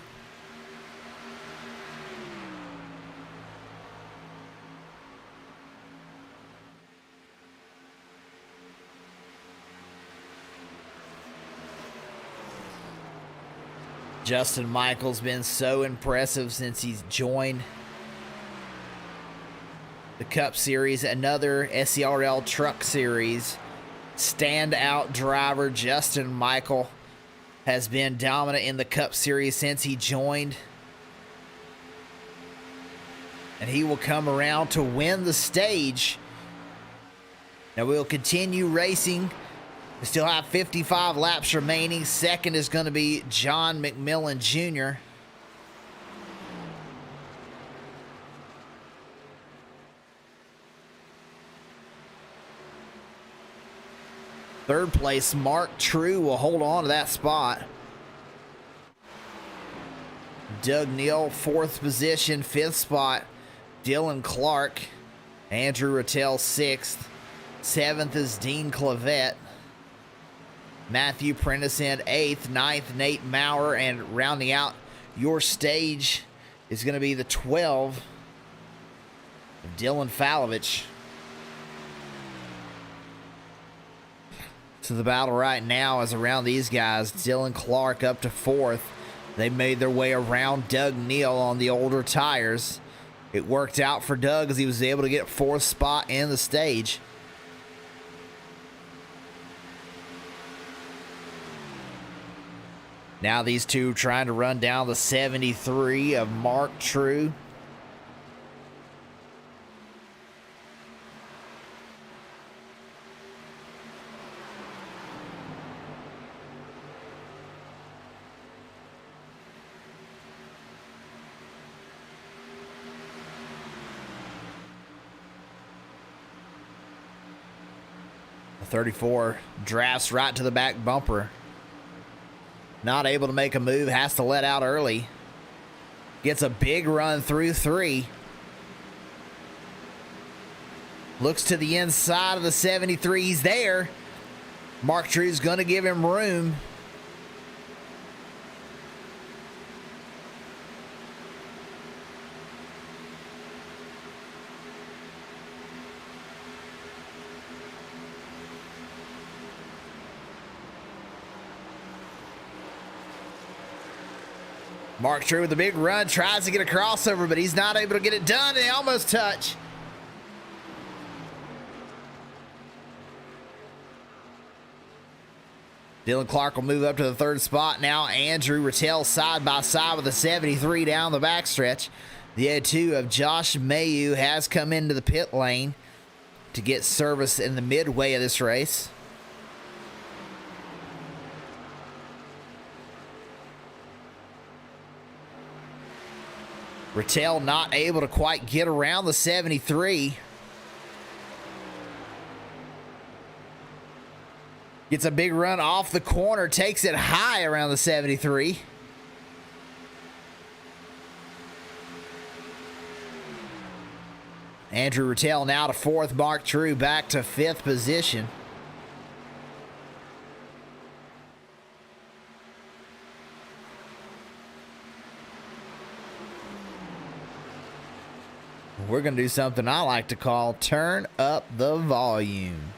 Justin Michael's been so impressive since he's joined the Cup Series. Another SERL Truck Series standout driver, Justin Michael, has been dominant in the Cup Series since he joined. And he will come around to win the stage. Now we'll continue racing. We still have 55 laps remaining. Second is going to be John McMillan Jr. Third place, Mark True will hold on to that spot. Doug Neal, fourth position. Fifth spot, Dylan Clark. Andrew Rattel, sixth. Seventh is Dean Clavette. Matthew Prentice in eighth. Ninth, Nate Maurer. And rounding out your stage is going to be the 12, Dylan Falovich. So the battle right now is around these guys. Dylan Clark up to fourth. They made their way around Doug Neal on the older tires. It worked out for Doug as he was able to get fourth spot in the stage. Now these two trying to run down the 73 of Mark True. The 34 drafts right to the back bumper. Not able to make a move, has to let out early. Gets a big run through three. Looks to the inside of the 73. He's there. Mark True's going to give him room. Mark True with a big run, tries to get a crossover, but he's not able to get it done, and they almost touch. Dylan Clark will move up to the third spot now. Andrew Rattel side by side with the 73 down the backstretch. The 02 of Josh Mayu has come into the pit lane to get service in the midway of this race. Rattel not able to quite get around the 73. Gets a big run off the corner, takes it high around the 73. Andrew Rattel now to fourth. Mark True back to fifth position. We're going to do something I like to call turn up the volume.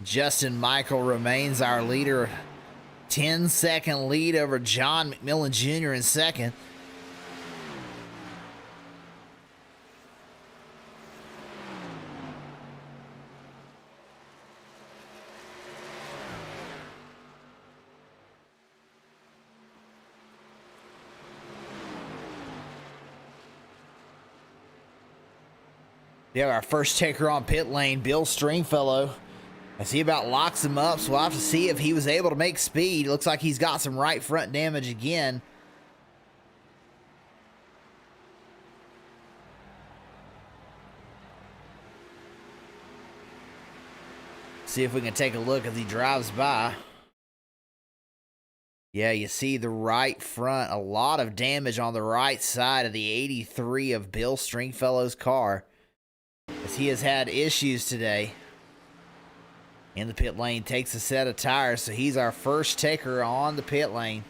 Justin Michael remains our leader. 10-second lead over John McMillan Jr. in second. Yeah, our first taker on pit lane, Bill Stringfellow. As he about locks him up, so we'll have to see if he was able to make speed. Looks like he's got some right front damage again. See if we can take a look as he drives by. Yeah, you see the right front, a lot of damage on the right side of the 83 of Bill Stringfellow's car, as he has had issues today. In the pit lane, takes a set of tires, so he's our first taker on the pit lane.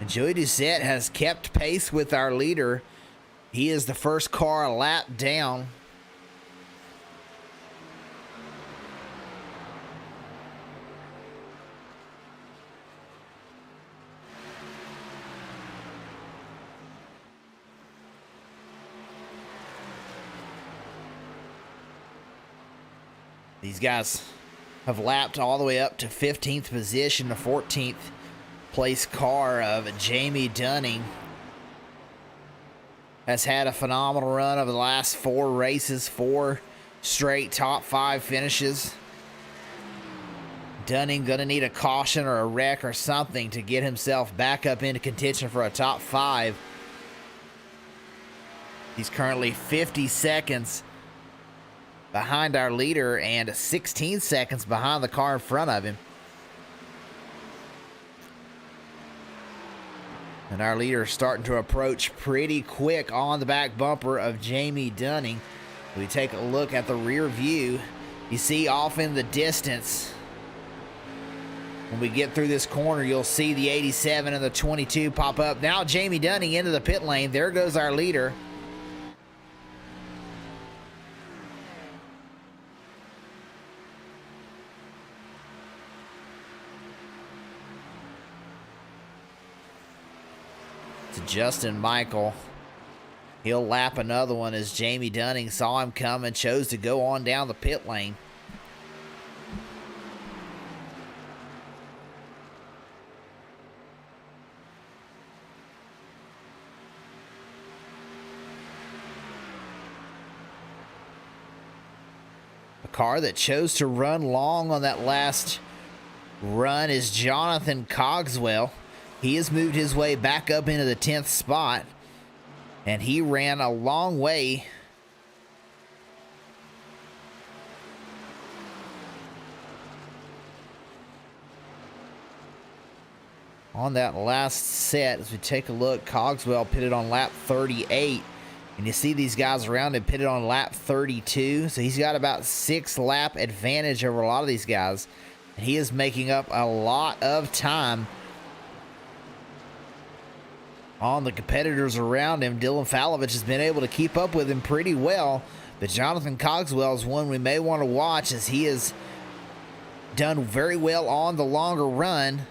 And Joey Doucette has kept pace with our leader. He is the first car a lap down. These guys have lapped all the way up to 15th position, the 14th place car of Jamie Dunning. Has had a phenomenal run over the last 4 races, 4 straight top 5 finishes. Dunning gonna need a caution or a wreck or something to get himself back up into contention for a top 5. He's currently 50 seconds behind our leader and 16 seconds behind the car in front of him. And our leader is starting to approach pretty quick on the back bumper of Jamie Dunning. We take a look at the rear view. You see off in the distance, when we get through this corner, you'll see the 87 and the 22 pop up. Now Jamie Dunning into the pit lane. There goes our leader. To Justin Michael. He'll lap another one as Jamie Dunning saw him come and chose to go on down the pit lane. A car that chose to run long on that last run is Jonathan Cogswell. He has moved his way back up into the 10th spot, and he ran a long way. On that last set, as we take a look, Cogswell pitted on lap 38, and you see these guys around him pitted on lap 32, so he's got about 6 lap advantage over a lot of these guys, and he is making up a lot of time on the competitors around him. Dylan Falovich has been able to keep up with him pretty well, but Jonathan Cogswell is one we may want to watch, as he has done very well on the longer run.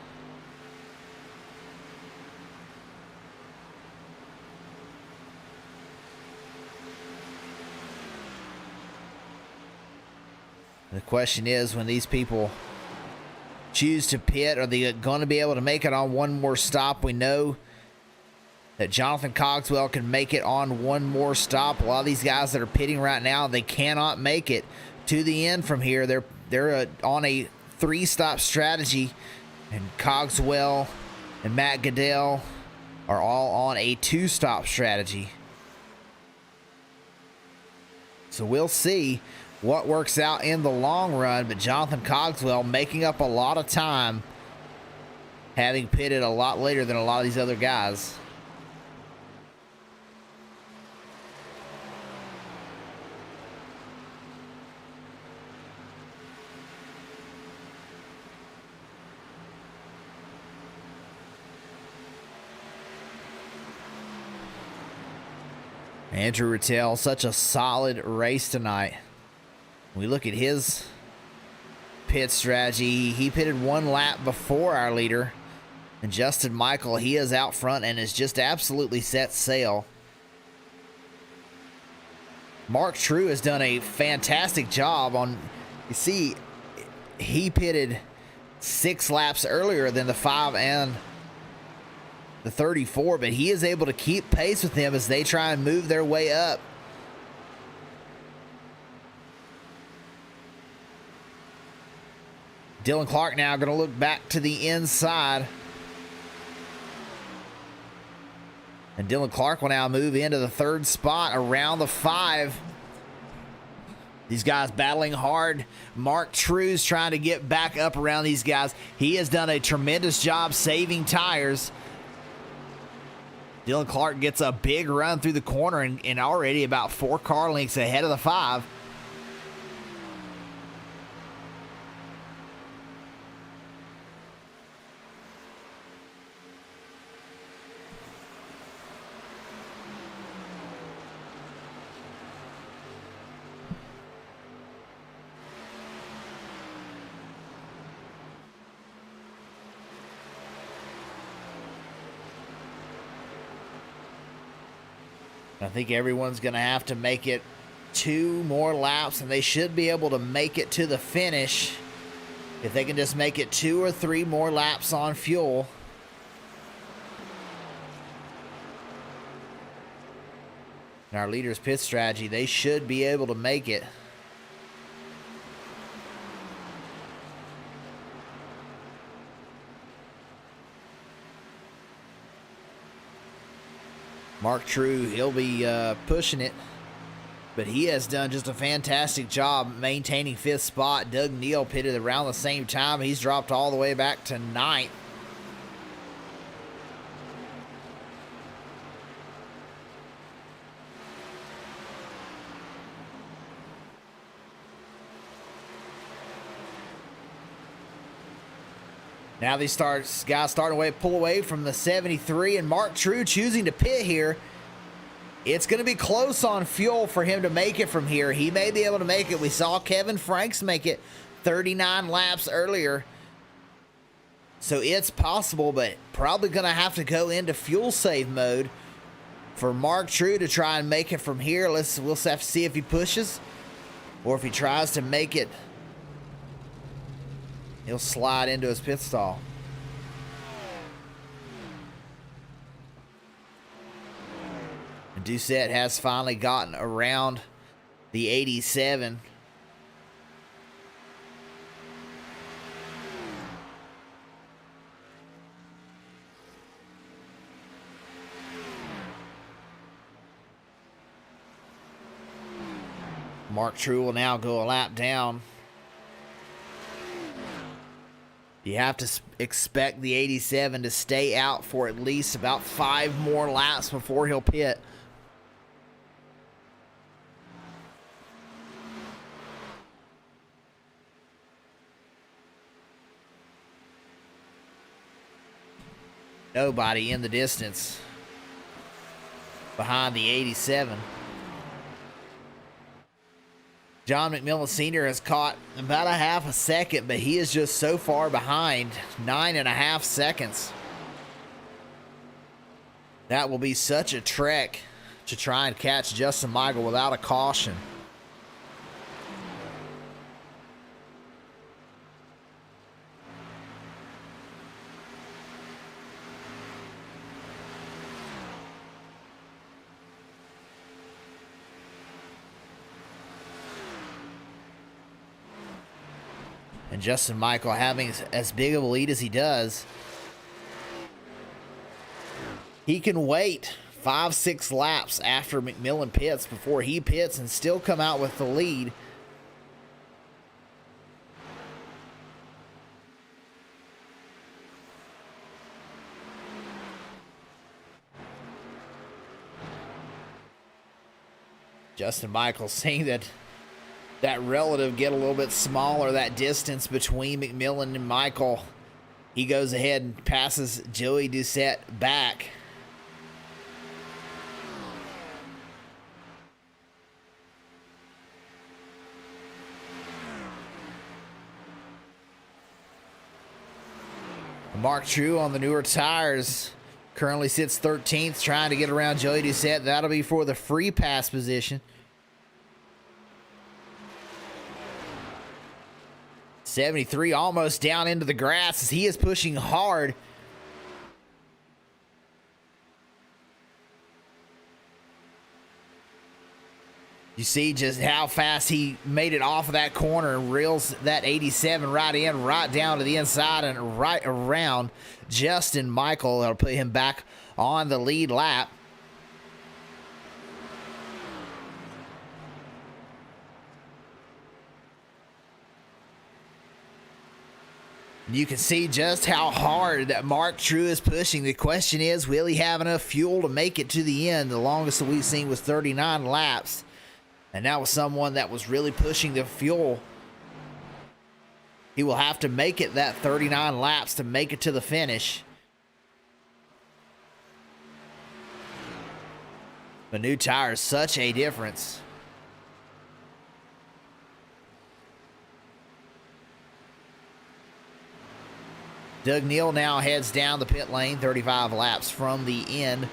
The question is, when these people choose to pit, are they going to be able to make it on one more stop? We know that Jonathan Cogswell can make it on one more stop. A lot of these guys that are pitting right now, they cannot make it to the end from here. They're on a 3-stop strategy, and Cogswell and Matt Goodell are all on a 2-stop strategy. So we'll see what works out in the long run, but Jonathan Cogswell making up a lot of time, having pitted a lot later than a lot of these other guys. Andrew Rattel, such a solid race tonight. We look at his pit strategy. He pitted 1 lap before our leader. And Justin Michael, he is out front and is just absolutely set sail. Mark True has done a fantastic job on, you see, he pitted 6 laps earlier than the 5 and the 34, but he is able to keep pace with them as they try and move their way up. Dylan Clark now going to look back to the inside. And Dylan Clark will now move into the 3rd spot around the 5. These guys battling hard. Mark True's trying to get back up around these guys. He has done a tremendous job saving tires. Dylan Clark gets a big run through the corner and already about 4 car lengths ahead of the 5. I think everyone's going to have to make it 2 more laps, and they should be able to make it to the finish if they can just make it 2 or 3 more laps on fuel. And our leader's pit strategy, they should be able to make it. Mark True, he'll be pushing it, but he has done just a fantastic job maintaining 5th spot. Doug Neal pitted around the same time. He's dropped all the way back to 9th. Now these guys starting to pull away from the 73, and Mark True choosing to pit here. It's going to be close on fuel for him to make it from here. He may be able to make it. We saw Kevin Franks make it 39 laps earlier. So it's possible, but probably going to have to go into fuel save mode for Mark True to try and make it from here. We'll have to see if he pushes or if he tries to make it. He'll slide into his pit stall. And Doucette has finally gotten around the 87. Mark True will now go a lap down. You have to expect the 87 to stay out for at least about 5 more laps before he'll pit. Nobody in the distance behind the 87. John McMillan Sr. has caught about a half a second, but he is just so far behind, 9.5 seconds. That will be such a trek to try and catch Justin Michael without a caution. And Justin Michael having as big of a lead as he does, he can wait 5-6 laps after McMillan pits before he pits and still come out with the lead. Justin Michael seeing that relative get a little bit smaller, that distance between McMillan and Michael. He goes ahead and passes Joey Doucette back. Mark True on the newer tires currently sits 13th, trying to get around Joey Doucette. That'll be for the free pass position. 73 almost down into the grass as he is pushing hard. You see just how fast he made it off of that corner and reels that 87 right in, right down to the inside and right around Justin Michael. That'll put him back on the lead lap. You can see just how hard that Mark True is pushing. The question is, will he have enough fuel to make it to the end? The longest that we've seen was 39 laps. And that was someone that was really pushing the fuel. He will have to make it that 39 laps to make it to the finish. The new tire is such a difference. Doug Neal now heads down the pit lane, 35 laps from the end.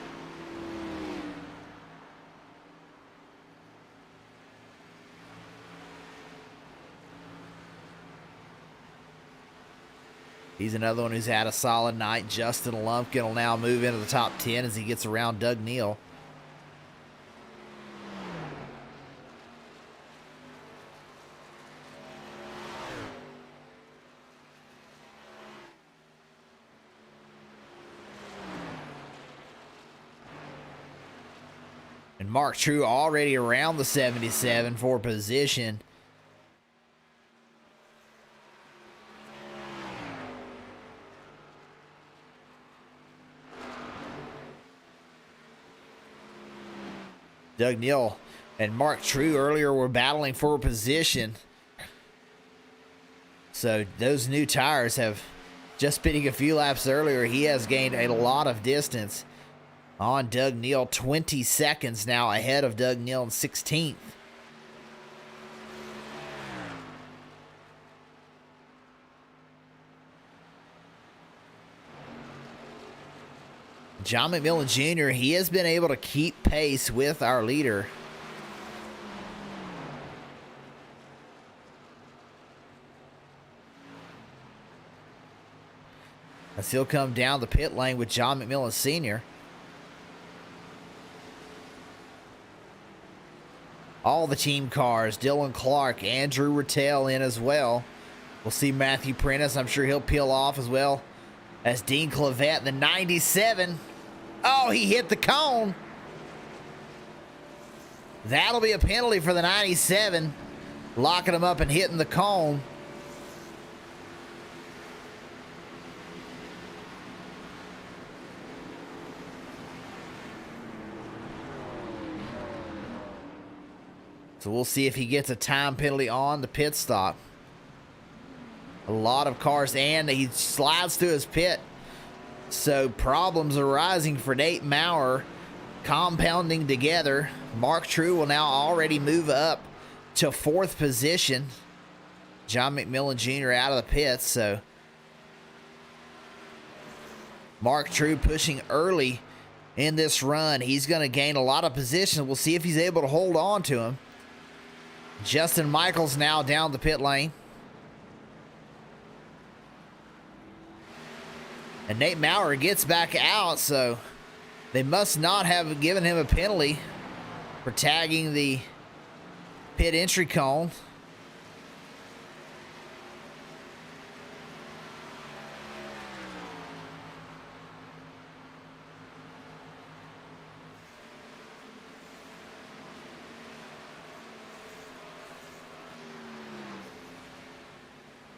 He's another one who's had a solid night. Justin Lumpkin will now move into the top 10 as he gets around Doug Neal. And Mark True already around the 77 for position. Doug Neal and Mark True earlier were battling for a position. So those new tires have just spinning a few laps earlier. He has gained a lot of distance on Doug Neal. 20 seconds now ahead of Doug Neal in 16th. John McMillan Jr., he has been able to keep pace with our leader. As he'll come down the pit lane with John McMillan Sr. All the team cars, Dylan Clark, Andrew Rattell in as well. We'll see Matthew Prentice. I'm sure he'll peel off as well as Dean Clavette, the 97. Oh, he hit the cone. That'll be a penalty for the 97. Locking him up and hitting the cone. So we'll see if he gets a time penalty on the pit stop. A lot of cars, and he slides through his pit. So problems arising for Nate Maurer, compounding together. Mark True will now already move up to 4th position. John McMillan Jr. out of the pits, so Mark True pushing early in this run. He's going to gain a lot of position. We'll see if he's able to hold on to him. Justin Michaels now down the pit lane. And Nate Maurer gets back out, so they must not have given him a penalty for tagging the pit entry cone.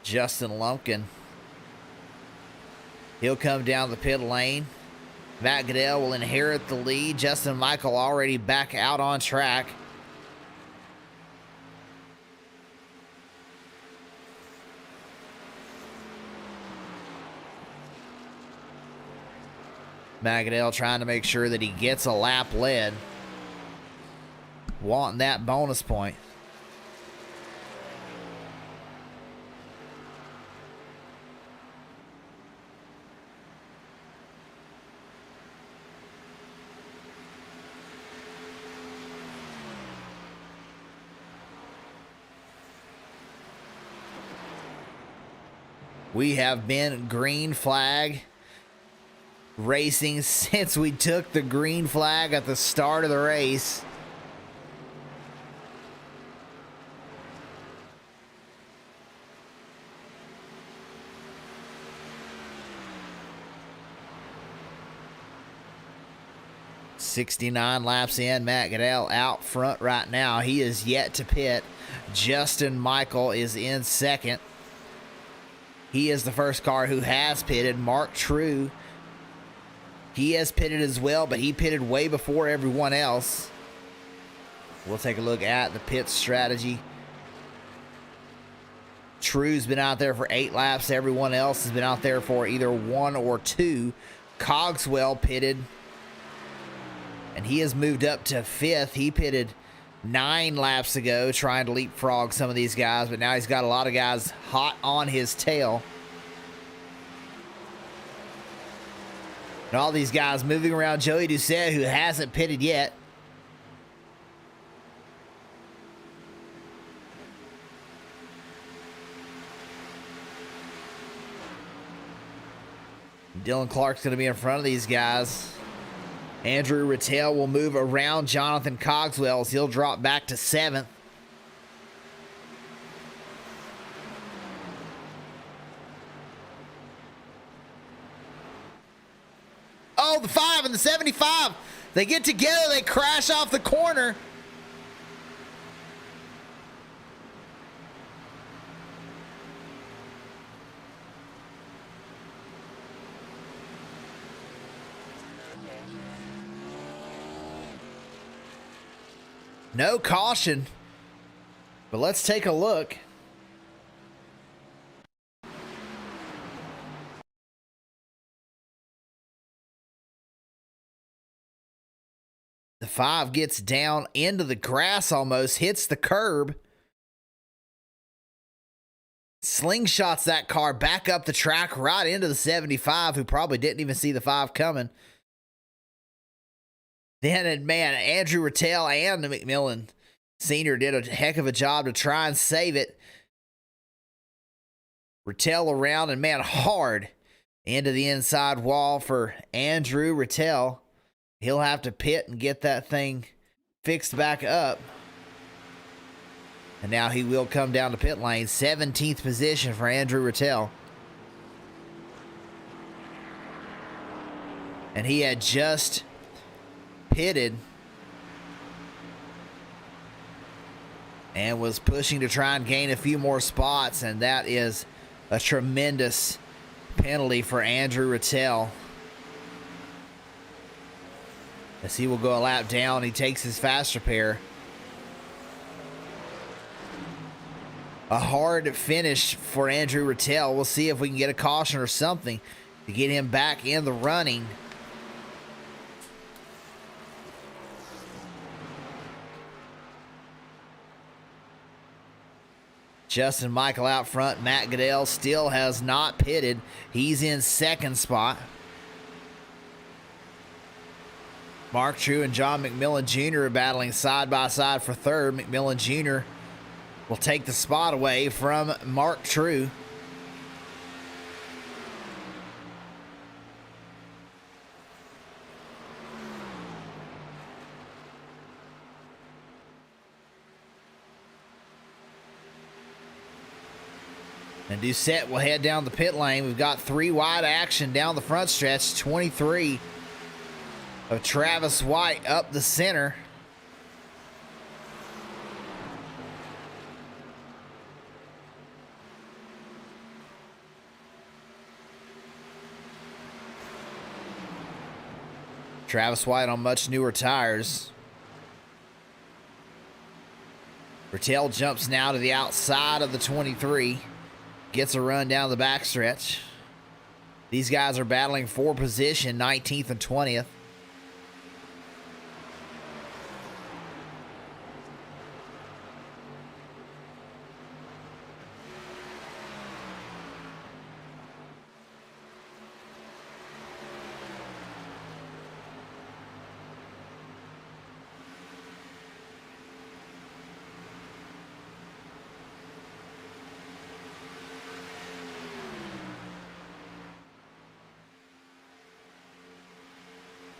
Justin Lumpkin. He'll come down the pit lane. Matt Goodell will inherit the lead. Justin Michael already back out on track. Matt Goodell trying to make sure that he gets a lap led. Wanting that bonus point. We have been green flag racing since we took the green flag at the start of the race. "69 laps in." Matt Goodell out front right now. He is yet to pit. Justin Michael is in second. He is the first car who has pitted. Mark True, he has pitted as well, but he pitted way before everyone else. We'll take a look at the pit strategy. True's been out there for 8 laps. Everyone else has been out there for either 1 or 2. Cogswell pitted, and he has moved up to 5th. He pitted 9 laps ago, trying to leapfrog some of these guys, but now he's got a lot of guys hot on his tail. And all these guys moving around Joey Doucette, who hasn't pitted yet. Dylan Clark's going to be in front of these guys. Andrew Rattel will move around Jonathan Cogswell as he'll drop back to 7th. Oh, the 5 and the 75. They get together. They crash off the corner. No caution, but let's take a look. The 5 gets down into the grass almost, hits the curb. Slingshots that car back up the track right into the 75, who probably didn't even see the 5 coming. Then, man, Andrew Rattel and McMillan Sr. did a heck of a job to try and save it. Rattel around and, man, hard into the inside wall for Andrew Rattel. He'll have to pit and get that thing fixed back up. And now he will come down to pit lane. 17th position for Andrew Rattel. And he had just pitted and was pushing to try and gain a few more spots, and that is a tremendous penalty for Andrew Rattel, as he will go a lap down. He takes his fast repair. A hard finish for Andrew Rattel. We'll see if we can get a caution or something to get him back in the running. Justin Michael out front. Matt Goodell still has not pitted. He's in 2nd spot. Mark True and John McMillan Jr. are battling side by side for 3rd. McMillan Jr. will take the spot away from Mark True. And Doucette will head down the pit lane. We've got 3 wide action down the front stretch. 23 of Travis White up the center. Travis White on much newer tires. Rattel jumps now to the outside of the 23. Gets a run down the backstretch. These guys are battling for position, 19th and 20th.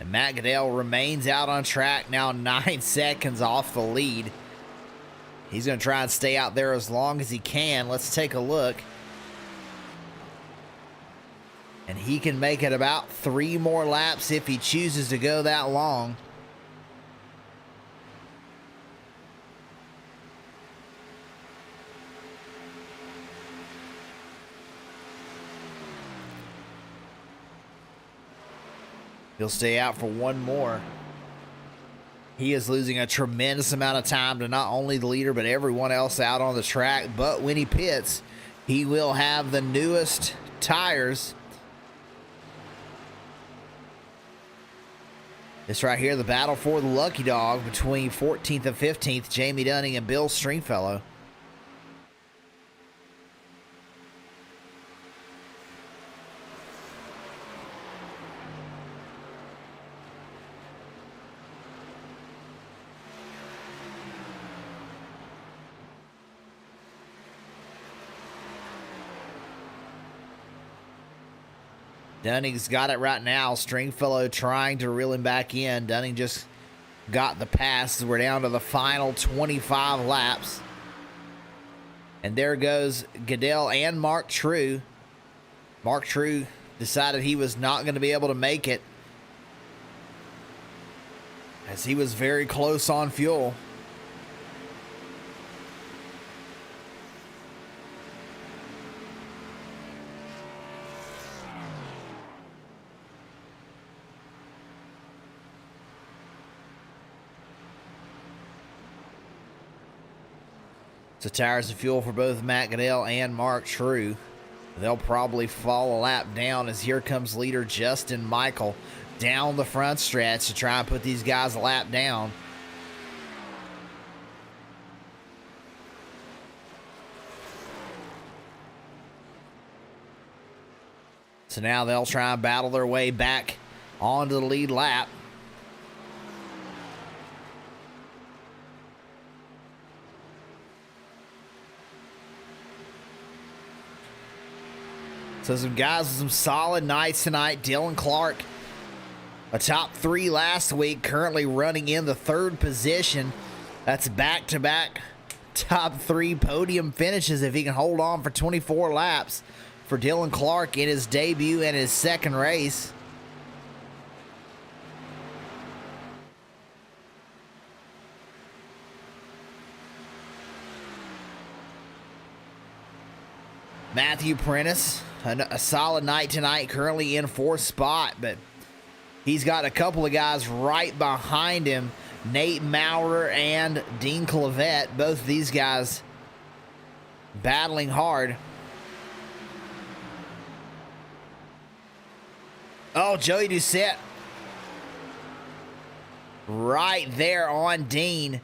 And Matt Goodell remains out on track, now 9 seconds off the lead. He's going to try and stay out there as long as he can. Let's take a look. And he can make it about 3 more laps if he chooses to go that long. He'll stay out for 1 more. He is losing a tremendous amount of time to not only the leader, but everyone else out on the track. But when he pits, he will have the newest tires. This right here, the battle for the lucky dog between 14th and 15th, Jamie Dunning and Bill Stringfellow. Dunning's got it right now. Stringfellow trying to reel him back in. Dunning just got the pass. We're down to the final 25 laps. And there goes Goodell and Mark True. Mark True decided he was not going to be able to make it, as he was very close on fuel. So tires and fuel for both Matt Goodell and Mark True. They'll probably fall a lap down, as here comes leader Justin Michael down the front stretch to try and put these guys a lap down. So now they'll try and battle their way back onto the lead lap. So some guys with some solid nights tonight. Dylan Clark, a top 3 last week, currently running in the 3rd position. That's back-to-back top 3 podium finishes if he can hold on for 24 laps for Dylan Clark in his debut and his 2nd race. Matthew Prentice, a solid night tonight, currently in 4th spot, but he's got a couple of guys right behind him, Nate Maurer and Dean Clavette. Both of these guys battling hard. Oh, Joey Doucette right there on Dean.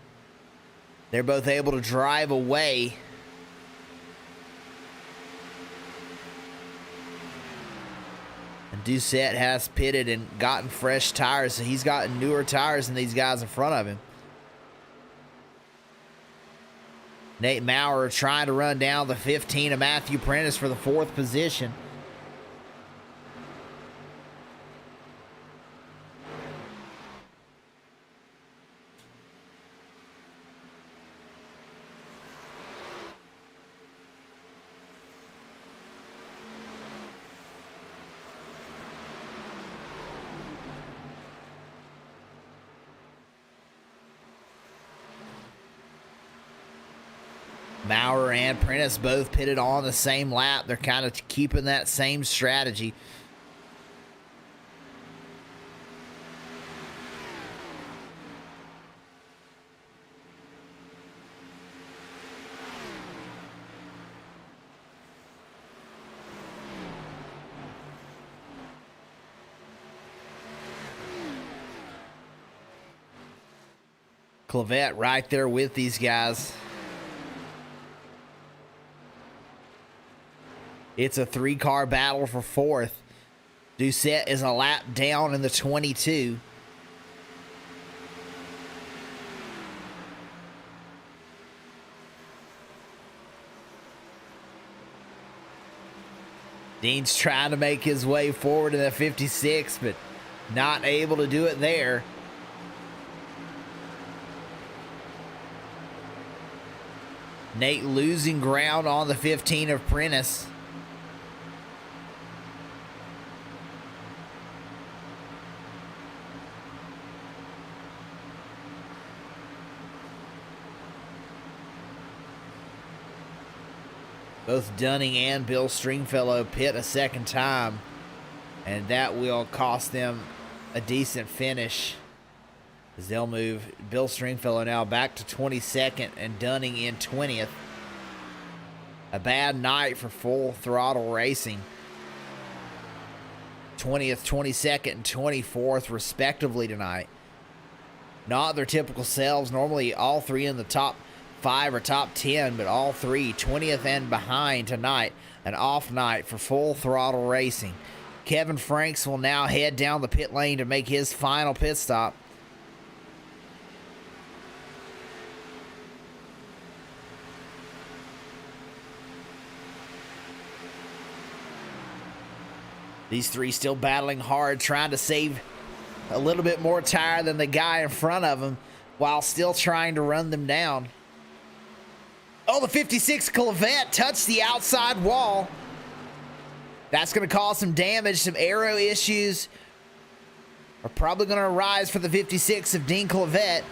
They're both able to drive away. Doucette has pitted and gotten fresh tires, so he's gotten newer tires than these guys in front of him. Nate Maurer trying to run down the 15 of Matthew Prentice for the 4th position. Maurer and Prentice both pitted on the same lap. They're kind of keeping that same strategy. Clavette right there with these guys. It's a 3-car battle for 4th. Doucette is a lap down in the 22. Dean's trying to make his way forward in the 56, but Not able to do it there. Nate losing ground on the 15 of Prentice. Both Dunning and Bill Stringfellow pit a second time, and that will cost them a decent finish, as they'll move Bill Stringfellow now back to 22nd and Dunning in 20th. A bad night for Full Throttle Racing. 20th, 22nd, and 24th respectively tonight. Not their typical selves. Normally all three in the top 5 or top 10, but all three 20th and behind tonight. An off night for Full Throttle Racing. Kevin Franks will now head down the pit lane to make his final pit stop. These three still battling hard, trying to save a little bit more tire than the guy in front of them while still trying to run them down. Oh, the 56 Corvette touched the outside wall. That's going to cause some damage. Some aero issues are probably going to arise for the 56 of Dean Corvette.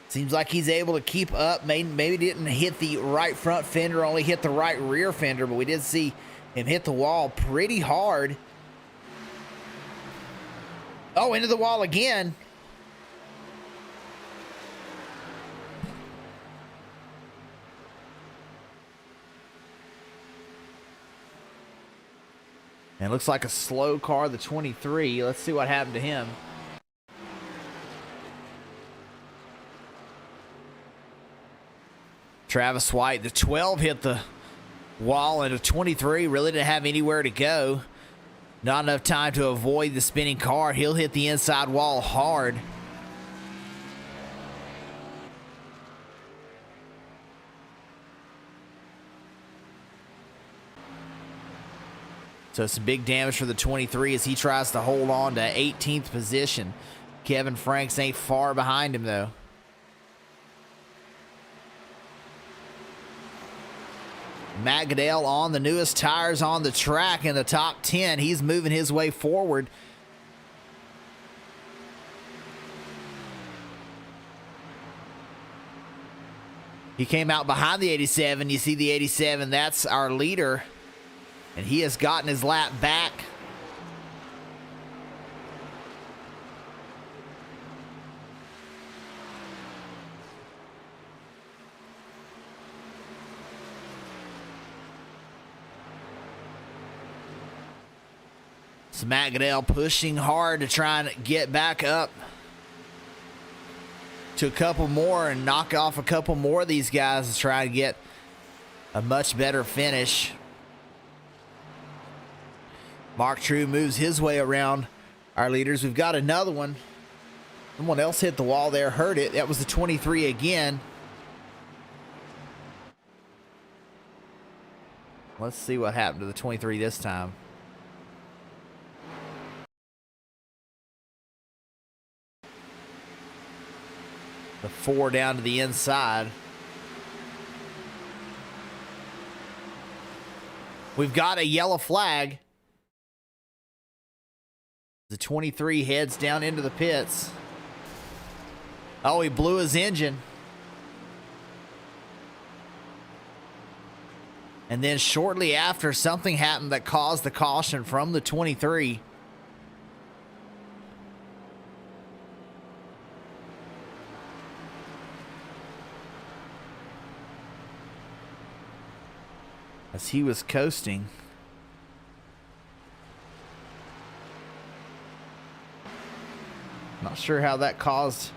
Seems like he's able to keep up. Maybe didn't hit the right front fender, only hit the right rear fender, but we did see him hit the wall pretty hard. Oh, into the wall again. And it looks like a slow car, the 23. Let's see what happened to him. Travis White, the 12 hit the wall, and the 23 really didn't have anywhere to go. Not enough time to avoid the spinning car. He'll hit the inside wall hard. So some big damage for the 23 as he tries to hold on to 18th position. Kevin Franks ain't far behind him, though. Matt Goodell on the newest tires on the track in the top 10. He's moving his way forward. He came out behind the 87. You see the 87, that's our leader. And he has gotten his lap back. So Matt Goodell pushing hard to try and get back up to a couple more and knock off a couple more of these guys to try to get a much better finish. Mark True moves his way around our leaders. We've got another one. Someone else hit the wall there, hurt it. That was the 23 again. Let's see what happened to the 23 this time. The 4 down to the inside. We've got a yellow flag. The 23 heads down into the pits. Oh, he blew his engine. And then shortly after, something happened that caused the caution from the 23. As he was coasting. Not sure how that caused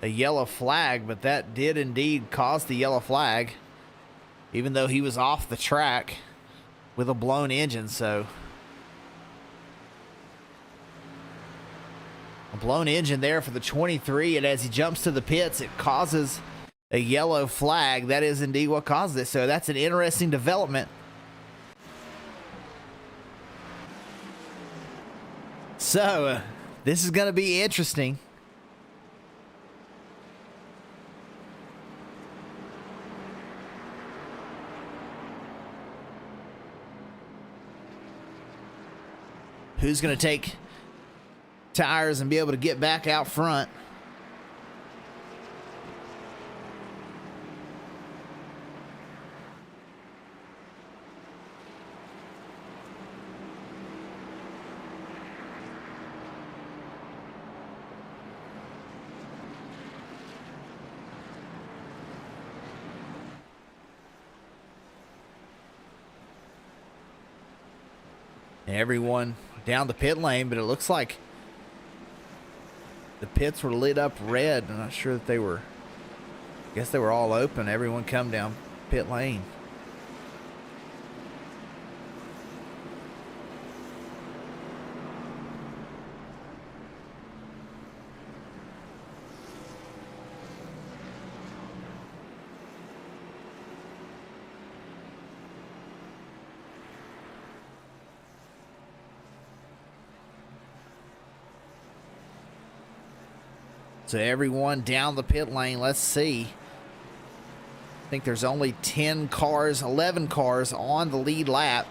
a yellow flag, but that did indeed cause the yellow flag, even though he was off the track with a blown engine. So a blown engine there for the 23, and as he jumps to the pits, it causes a yellow flag. That is indeed what caused it. So that's an interesting development. So this is going to be interesting. Who's going to take tires and be able to get back out front? Everyone down the pit lane, but it looks like the pits were lit up red. I'm not sure that they were. I guess they were all open. Everyone come down pit lane. So everyone down the pit lane, let's see. I think there's only 10 cars, 11 cars on the lead lap.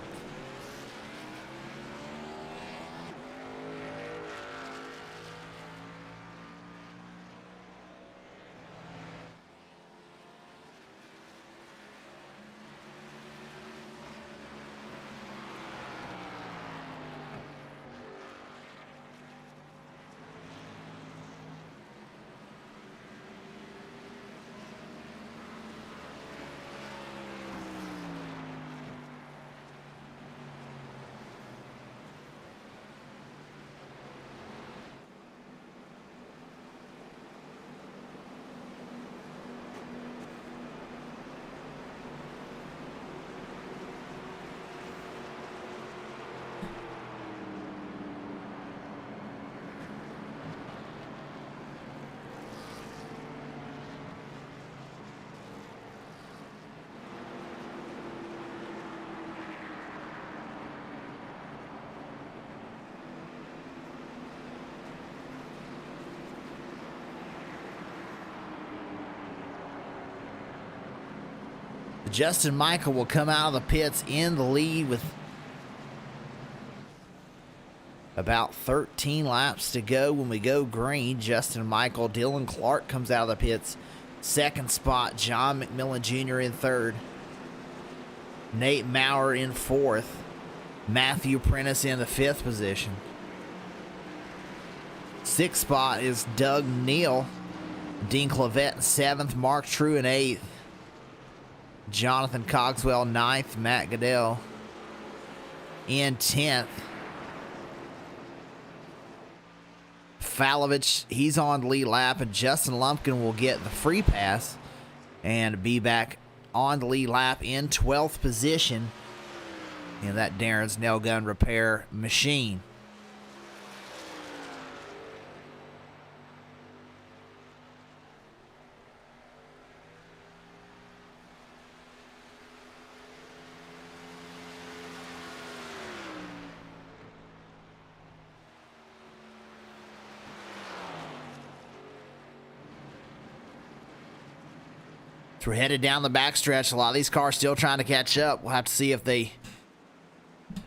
Justin Michael will come out of the pits in the lead with about 13 laps to go when we go green. Justin Michael, Dylan Clark comes out of the pits. Second spot, John McMillan Jr. in third. Nate Maurer in fourth. Matthew Prentice in the fifth position. Sixth spot is Doug Neal. Dean Clavette in seventh. Mark True in eighth. Jonathan Cogswell ninth. Matt Goodell in 10th. Falovich, he's on the lead lap, and Justin Lumpkin will get the free pass and be back on the lead lap in 12th position in that Darren's nail gun repair machine. We're headed down the backstretch. A lot of these cars still trying to catch up. We'll have to see if they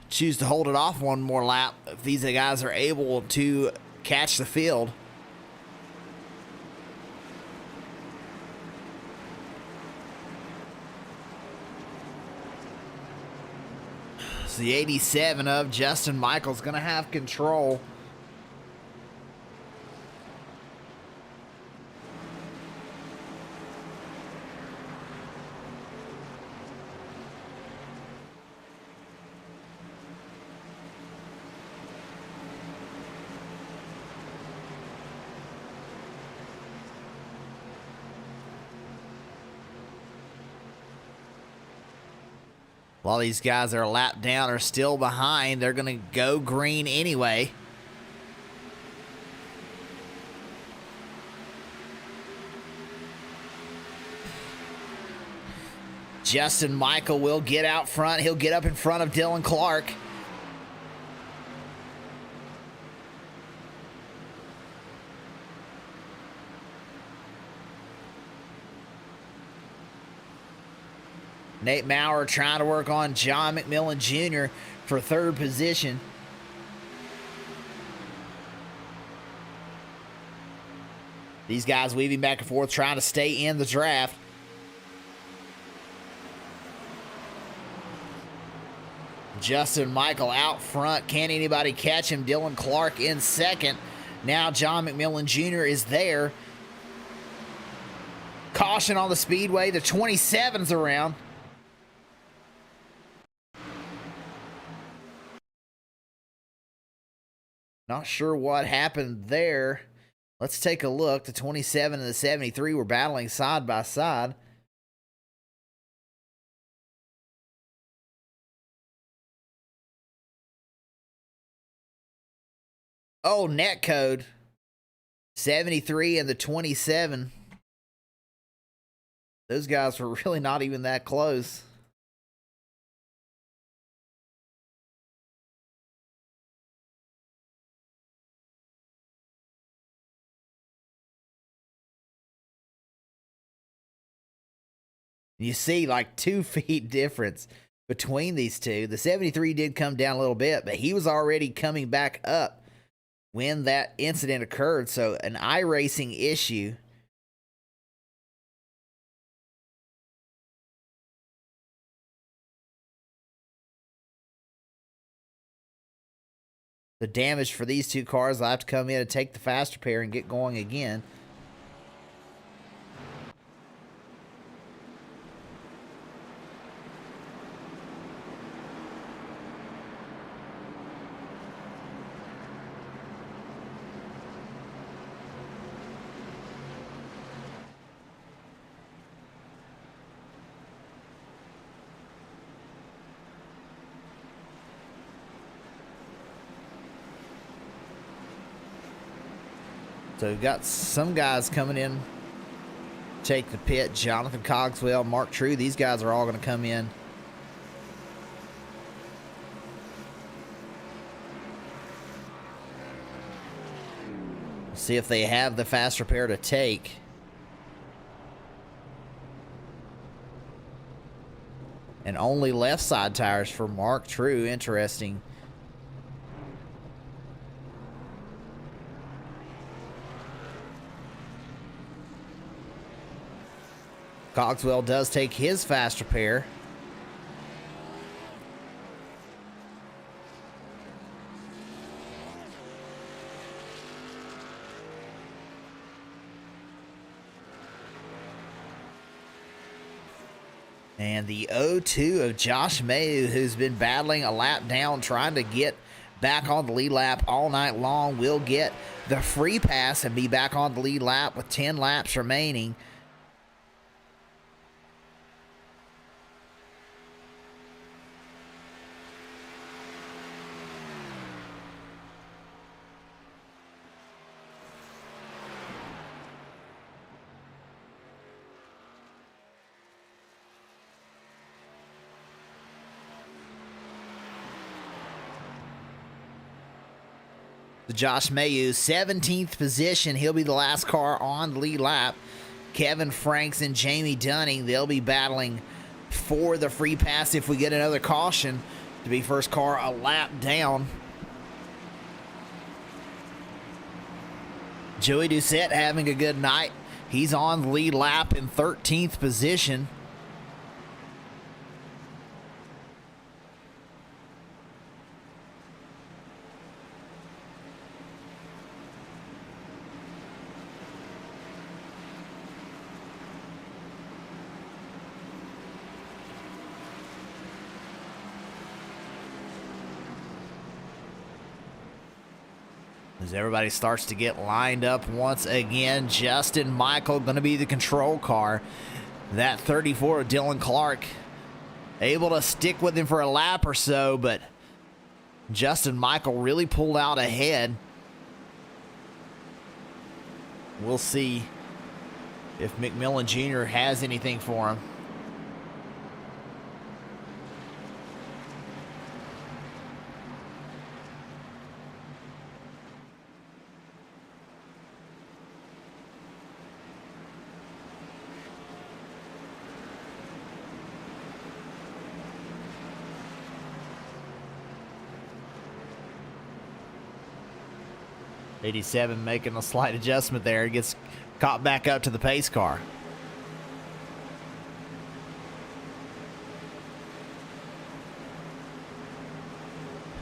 choose to hold it off one more lap, if these guys are able to catch the field. So the 87 of Justin Michael's going to have control. While these guys that are a lap down are still behind, they're going to go green anyway. Justin Michael will get out front. He'll get up in front of Dylan Clark. Nate Maurer trying to work on John McMillan Jr. for third position. These guys weaving back and forth, trying to stay in the draft. Justin Michael out front. Can't anybody catch him? Dylan Clark in second. Now John McMillan Jr. is there. Caution on the speedway. The 27's around. Not sure what happened there. Let's take a look. The 27 and the 73 were battling side by side. Oh, net code. 73 and the 27. Those guys were really not even that close. You see like 2 feet difference between these two. The 73 did come down a little bit, but he was already coming back up when that incident occurred. So an iRacing issue. The damage for these two cars, I'll have to come in and take the faster pair and get going again. So we've got some guys coming in, take the pit. Jonathan Cogswell, Mark True. These guys are all going to come in. See if they have the faster pair to take. And only left side tires for Mark True. Interesting. Cogswell does take his faster pair. And the 0-2 of Josh Mayu, who's been battling a lap down, trying to get back on the lead lap all night long, will get the free pass and be back on the lead lap with 10 laps remaining. Josh Mayu, 17th position. He'll be the last car on the lead lap. Kevin Franks and Jamie Dunning, they'll be battling for the free pass if we get another caution to be first car a lap down. Joey Doucette having a good night. He's on the lead lap in 13th position. As everybody starts to get lined up once again, Justin Michael going to be the control car. That 34 of Dylan Clark able to stick with him for a lap or so, but Justin Michael really pulled out ahead. We'll see if McMillan Jr. has anything for him. 87 making a slight adjustment there. He gets caught back up to the pace car.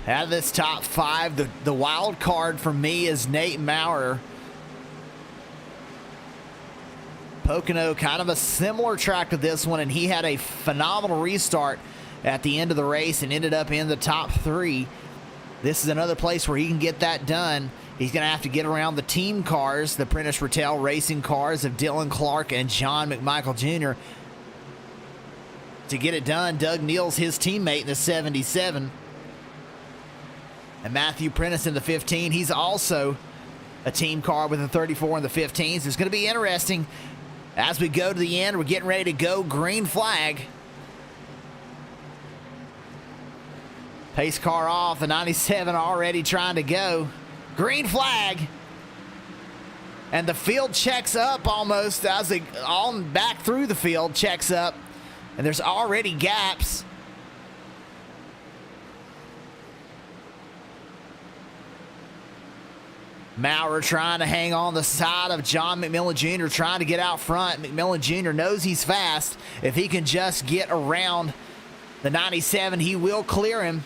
Out of this top five, the wild card for me is Nate Maurer. Pocono, kind of a similar track to this one, and he had a phenomenal restart at the end of the race and ended up in the top three. This is another place where he can get that done. He's going to have to get around the team cars, the Prentice Rattel Racing cars of Dylan Clark and John McMichael Jr. To get it done, Doug Neal's his teammate in the 77. And Matthew Prentice in the 15. He's also a team car with a 34 in the 15s. It's going to be interesting as we go to the end. We're getting ready to go. Green flag. Pace car off. The 97 already trying to go. Green flag. And the field checks up almost as they all back through the field checks up. And there's already gaps. Maurer trying to hang on the side of John McMillan Jr., trying to get out front. McMillan Jr. knows he's fast. If he can just get around the 97, he will clear him.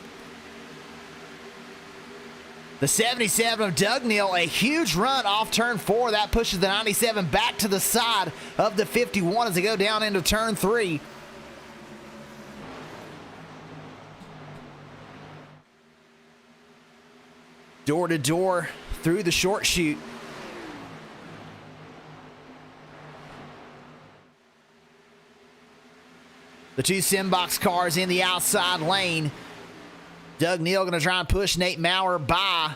The 77 of Doug Neal, a huge run off turn 4. That pushes the 97 back to the side of the 51 as they go down into turn 3. Door to door through the short chute. The two Simbox cars in the outside lane. Doug Neal going to try and push Nate Maurer by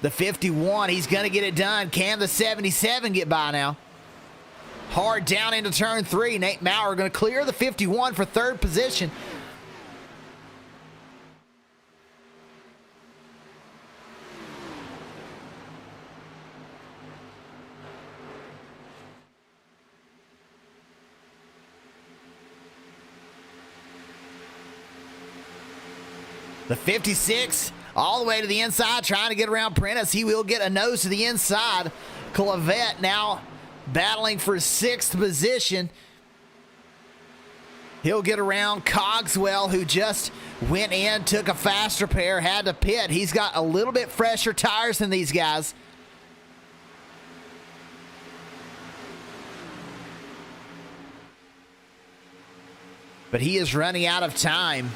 the 51. He's going to get it done. Can the 77 get by now? Hard down into turn 3. Nate Maurer going to clear the 51 for third position. The 56 all the way to the inside, trying to get around Prentice. He will get a nose to the inside. Clavette now battling for 6th position. He'll get around Cogswell, who just went in, took a faster pair, had to pit. He's got a little bit fresher tires than these guys. But he is running out of time.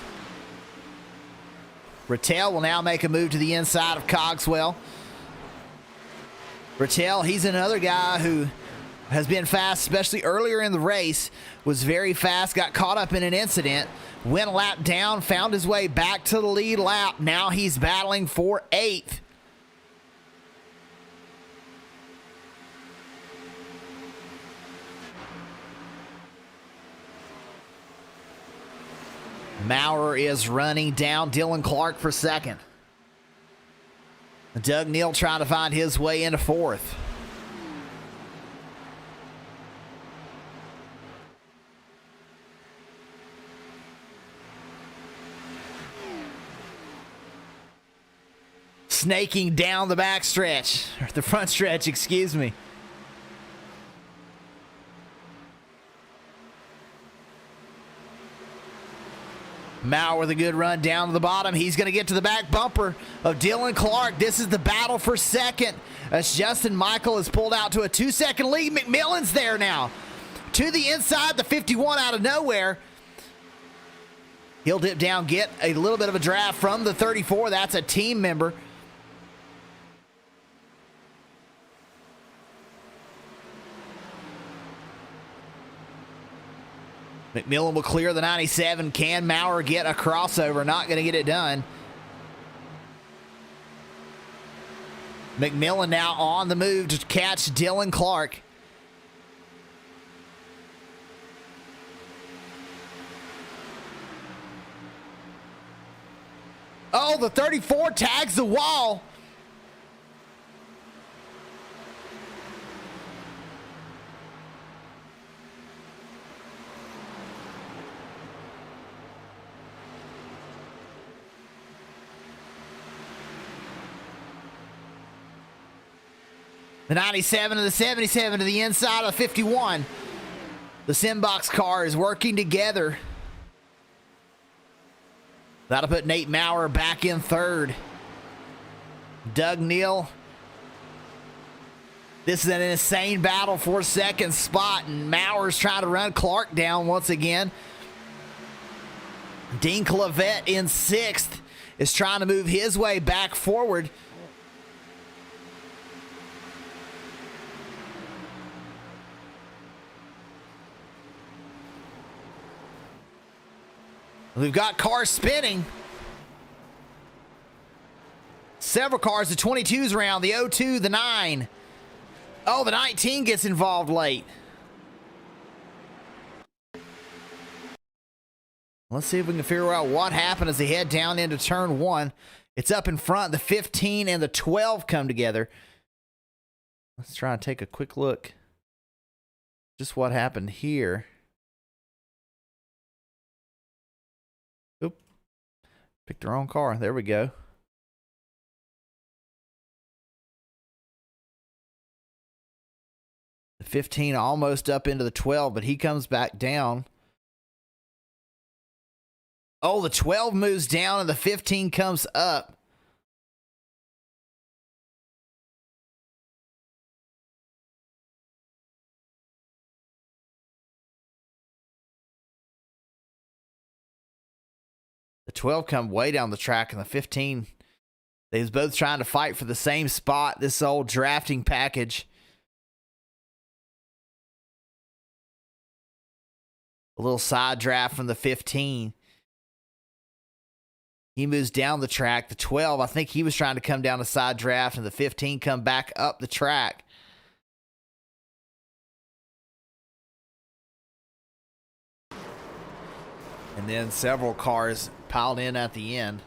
Rattel will now make a move to the inside of Cogswell. Rattel, he's another guy who has been fast, especially earlier in the race. Was very fast, got caught up in an incident, went a lap down, found his way back to the lead lap. Now he's battling for 8th. Maurer is running down Dylan Clark for 2nd. Doug Neal trying to find his way into 4th. Snaking down the back stretch, or the front stretch, excuse me. Maurer with a good run down to the bottom. He's going to get to the back bumper of Dylan Clark. This is the battle for 2nd as Justin Michael is pulled out to a 2-second lead. McMillan's there now. To the inside, the 51 out of nowhere. He'll dip down, get a little bit of a draft from the 34. That's a team member. McMillan will clear the 97. Can Maurer get a crossover? Not going to get it done. McMillan now on the move to catch Dylan Clark. Oh, the 34 tags the wall. The 97 to the 77 to the inside of the 51. The Simbox car is working together. That'll put Nate Maurer back in third. Doug Neal. This is an insane battle for second spot, and Maurer's trying to run Clark down once again. Dean Clavette in sixth is trying to move his way back forward. We've got cars spinning. Several cars, the 22's around, the 02, the 9. Oh, the 19 gets involved late. Let's see if we can figure out what happened as they head down into turn 1. It's up in front. The 15 and the 12 come together. Let's try and take a quick look. Just what happened here. Oop. Picked the wrong car. There we go. The 15 almost up into the 12, but he comes back down. Oh, the 12 moves down and the 15 comes up. The 12 come way down the track, and the 15, they was both trying to fight for the same spot. This old drafting package. A little side draft from the 15. He moves down the track. The 12, I think he was trying to come down a side draft, and the 15 come back up the track. And then several cars piled in at the end.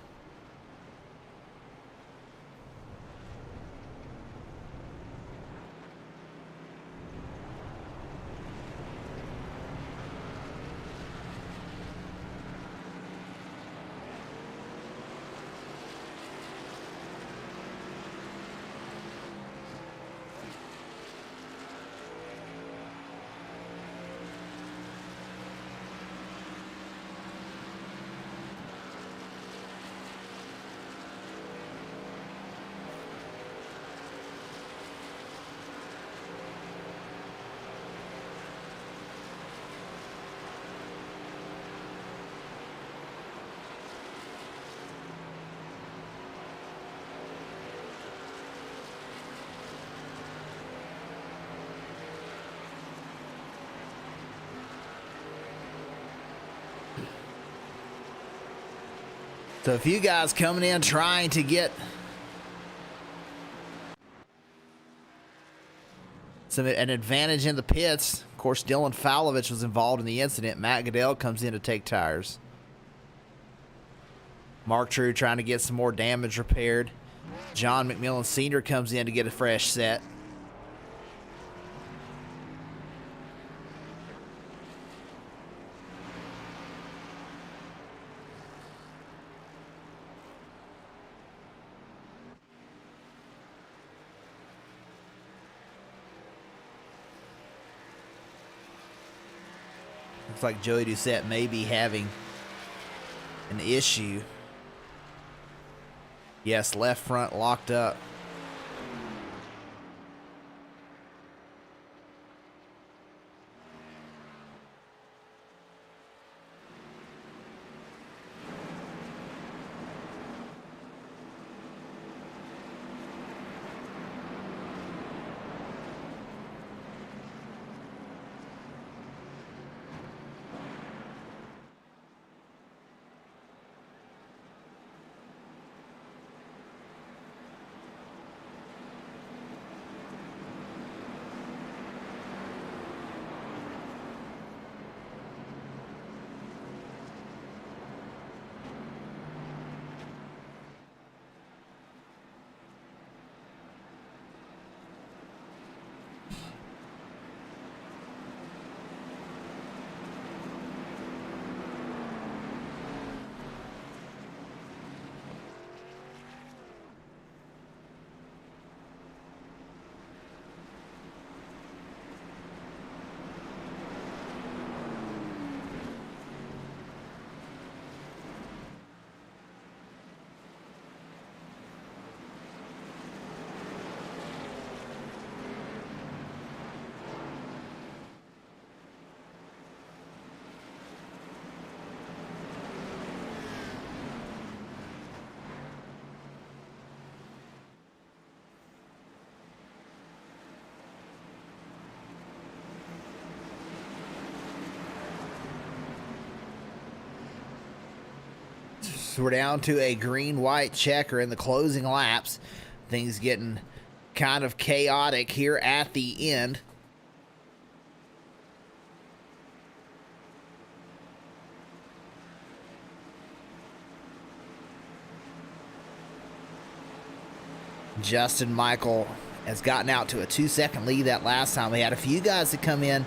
So if you guys coming in trying to get an advantage in the pits, of course, Dylan Falovich was involved in the incident. Matt Goodell comes in to take tires. Mark True trying to get some more damage repaired. John McMillan Sr. comes in to get a fresh set. Looks like Joey Doucette may be having an issue. Yes, left front locked up. So we're down to a green-white checker in the closing laps. Things getting kind of chaotic here at the end. Justin Michael has gotten out to a 2-second lead that last time. We had a few guys that come in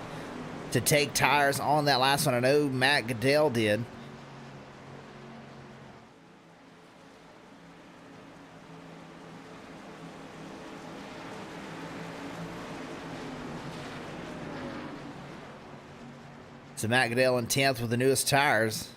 to take tires on that last one. I know Matt Goodell did. So Matt Goodell in 10th with the newest tires.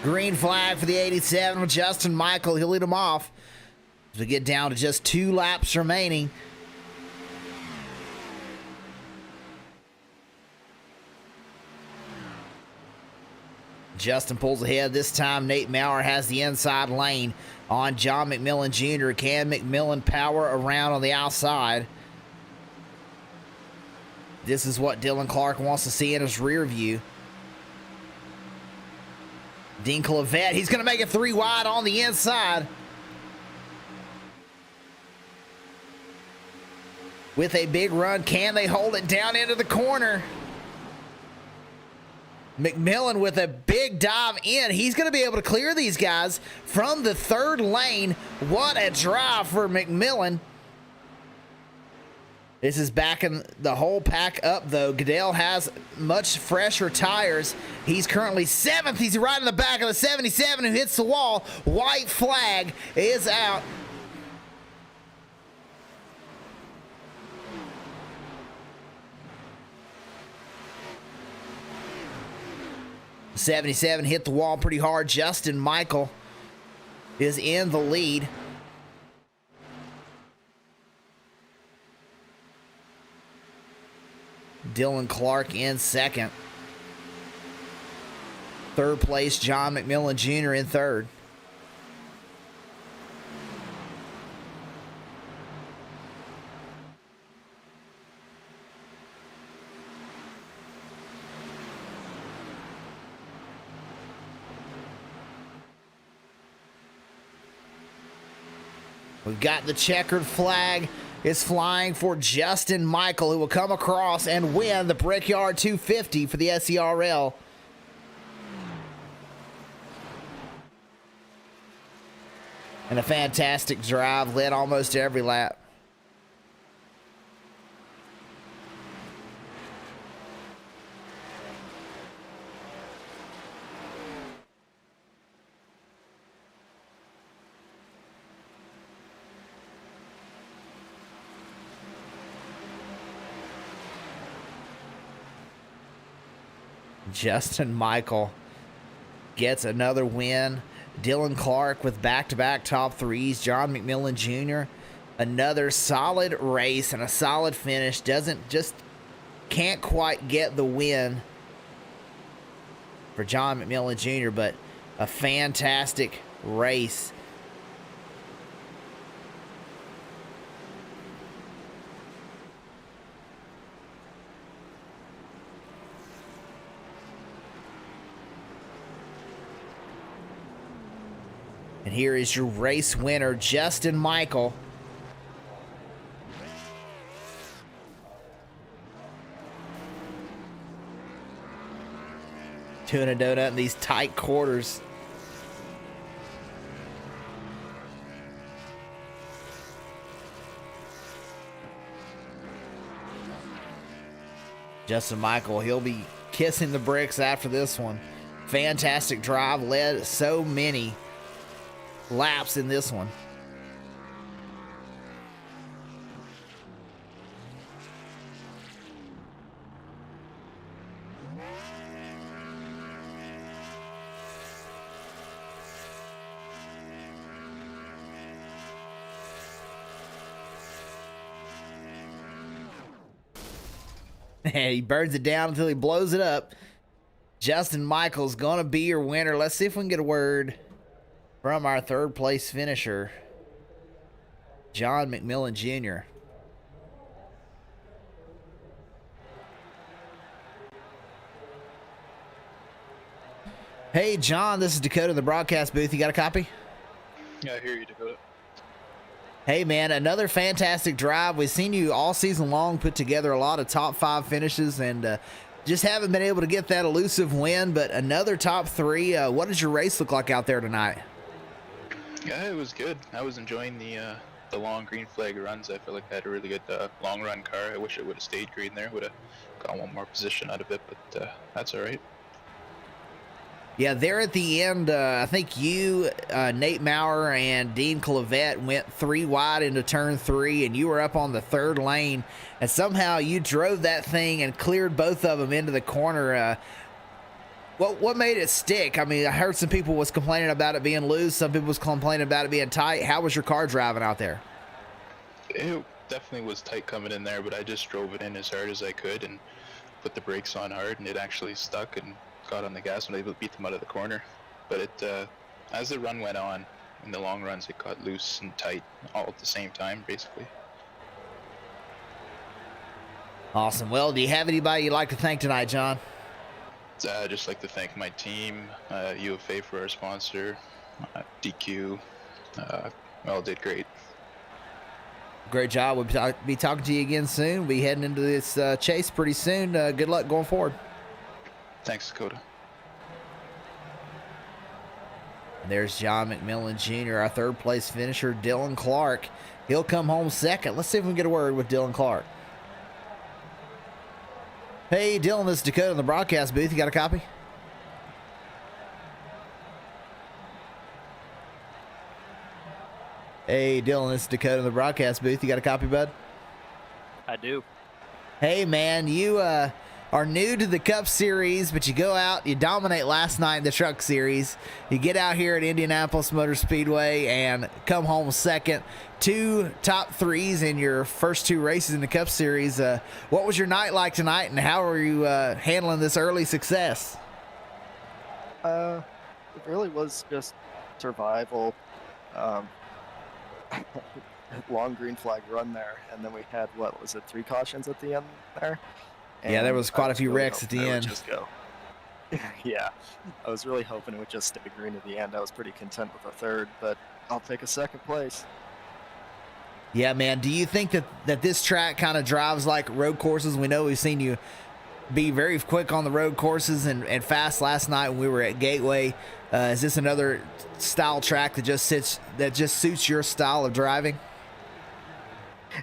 Green flag for the 87 with Justin Michael. He'll lead him off as we get down to just 2 laps remaining. Justin pulls ahead this time. Nate Maurer has the inside lane on John McMillan Jr. Can McMillan power around on the outside? This is what Dylan Clark wants to see in his rear view. Dean Clavette, he's going to make it 3 wide on the inside. With a big run, can they hold it down into the corner? McMillan with a big dive in. He's going to be able to clear these guys from the 3rd lane. What a drive for McMillan. This is backing the whole pack up, though. Goodell has much fresher tires. He's currently 7th. He's right in the back of the 77 who hits the wall. White flag is out. '77 hit the wall pretty hard. Justin Michael is in the lead. Dylan Clark in 2nd. 3rd place, John McMillan Jr. in 3rd. We've got the checkered flag is flying for Justin Michael, who will come across and win the Brickyard 250 for the SERL. And a fantastic drive, led almost every lap. Justin Michael gets another win. Dylan Clark with back-to-back top 3s. John McMillan Jr. Another solid race and a solid finish. Can't quite get the win for John McMillan Jr., but a fantastic race. And here is your race winner, Justin Michael. Tuna donut in these tight quarters. Justin Michael, he'll be kissing the bricks after this one. Fantastic drive, led so many laps in this one. He burns it down until he blows it up. Justin Michael's gonna be your winner. Let's see if we can get a word from our third place finisher, John McMillan Jr. Hey, John, this is Dakota in the broadcast booth. You got a copy? Yeah, I hear you, Dakota. Hey, man, another fantastic drive. We've seen you all season long put together a lot of top 5 finishes and just haven't been able to get that elusive win, but another top 3. What does your race look like out there tonight? Yeah, it was good. I was enjoying the long green flag runs. I feel like I had a really good long run car. I wish it would have stayed green there. Would have got one more position out of it, but that's all right. Yeah, there at the end, I think you, Nate Maurer, and Dean Clavette went 3 wide into turn 3, and you were up on the 3rd lane, and somehow you drove that thing and cleared both of them into the corner. What made it stick? I mean, I heard some people was complaining about it being loose. Some people was complaining about it being tight. How was your car driving out there? It definitely was tight coming in there, but I just drove it in as hard as I could and put the brakes on hard, and it actually stuck and got on the gas and able to beat them out of the corner. But it, as the run went on, in the long runs, it got loose and tight all at the same time, basically. Awesome. Well, do you have anybody you'd like to thank tonight, John? I'd just like to thank my team, UFA for our sponsor, DQ. All did great. Great job. We'll be talking to you again soon. We'll be heading into this chase pretty soon. Good luck going forward. Thanks, Dakota. And there's John McMillan Jr., our 3rd place finisher, Dylan Clark. He'll come home 2nd. Let's see if we can get a word with Dylan Clark. Hey, Dylan, this is Dakota in the broadcast booth. You got a copy? Hey, Dylan, this is Dakota in the broadcast booth. You got a copy, bud? I do. Hey, man, you are new to the Cup Series, but you go out, you dominate last night in the Truck Series. You get out here at Indianapolis Motor Speedway and come home 2nd. 2 top 3s in your first 2 races in the Cup Series. What was your night like tonight, and how are you handling this early success? It really was just survival. Long green flag run there, and then we had, what was it, 3 cautions at the end there? Yeah, there was quite a few wrecks at the end. Just go. Yeah, I was really hoping it would just stay green at the end. I was pretty content with a 3rd, but I'll take a 2nd place. Yeah, man. Do you think that this track kind of drives like road courses? We know we've seen you be very quick on the road courses and fast last night when we were at Gateway. Is this another style track that just suits your style of driving?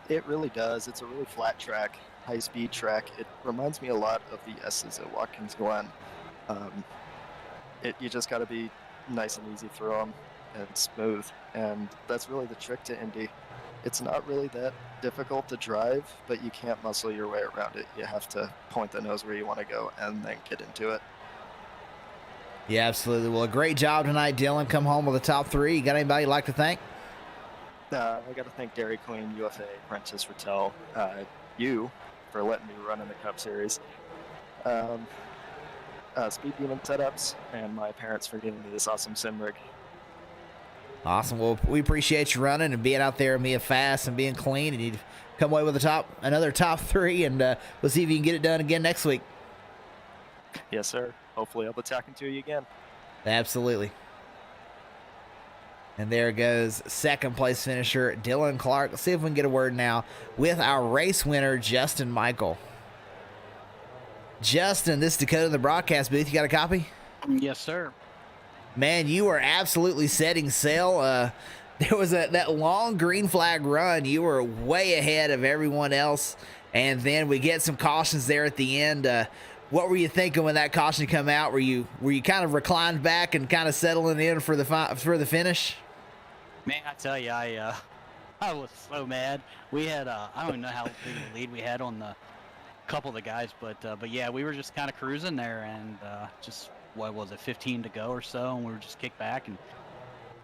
It really does. It's a really flat track, high-speed track. It reminds me a lot of the S's at Watkins Glen. You just got to be nice and easy through them and smooth, and that's really the trick to Indy. It's not really that difficult to drive, but you can't muscle your way around it. You have to point the nose where you want to go and then get into it. Yeah, absolutely. Well, a great job tonight, Dylan. Come home with a top 3. You got anybody you'd like to thank? I got to thank Dairy Queen, UFA, Prentice Rattel, you for letting me run in the Cup Series, Speed Demon Setups, and my parents for giving me this awesome sim rig. Awesome. Well, we appreciate you running and being out there and being fast and being clean, and you come away with another top 3, and we'll see if you can get it done again next week. Yes, sir. Hopefully I'll be talking to you again. Absolutely. And there goes 2nd place finisher Dylan Clark. Let's see if we can get a word now with our race winner, Justin Michael. Justin, this is Dakota in the broadcast booth. You got a copy? Yes, sir. Man, you were absolutely setting sail. There was that long green flag run. You were way ahead of everyone else. And then we get some cautions there at the end. What were you thinking when that caution come out? Were you kind of reclined back and kind of settling in for the finish? Man, I tell you, I was so mad. We had I don't even know how big of a lead we had on the couple of the guys, but yeah, we were just kind of cruising there, and just what was it, 15 to go or so, and we were just kicked back, and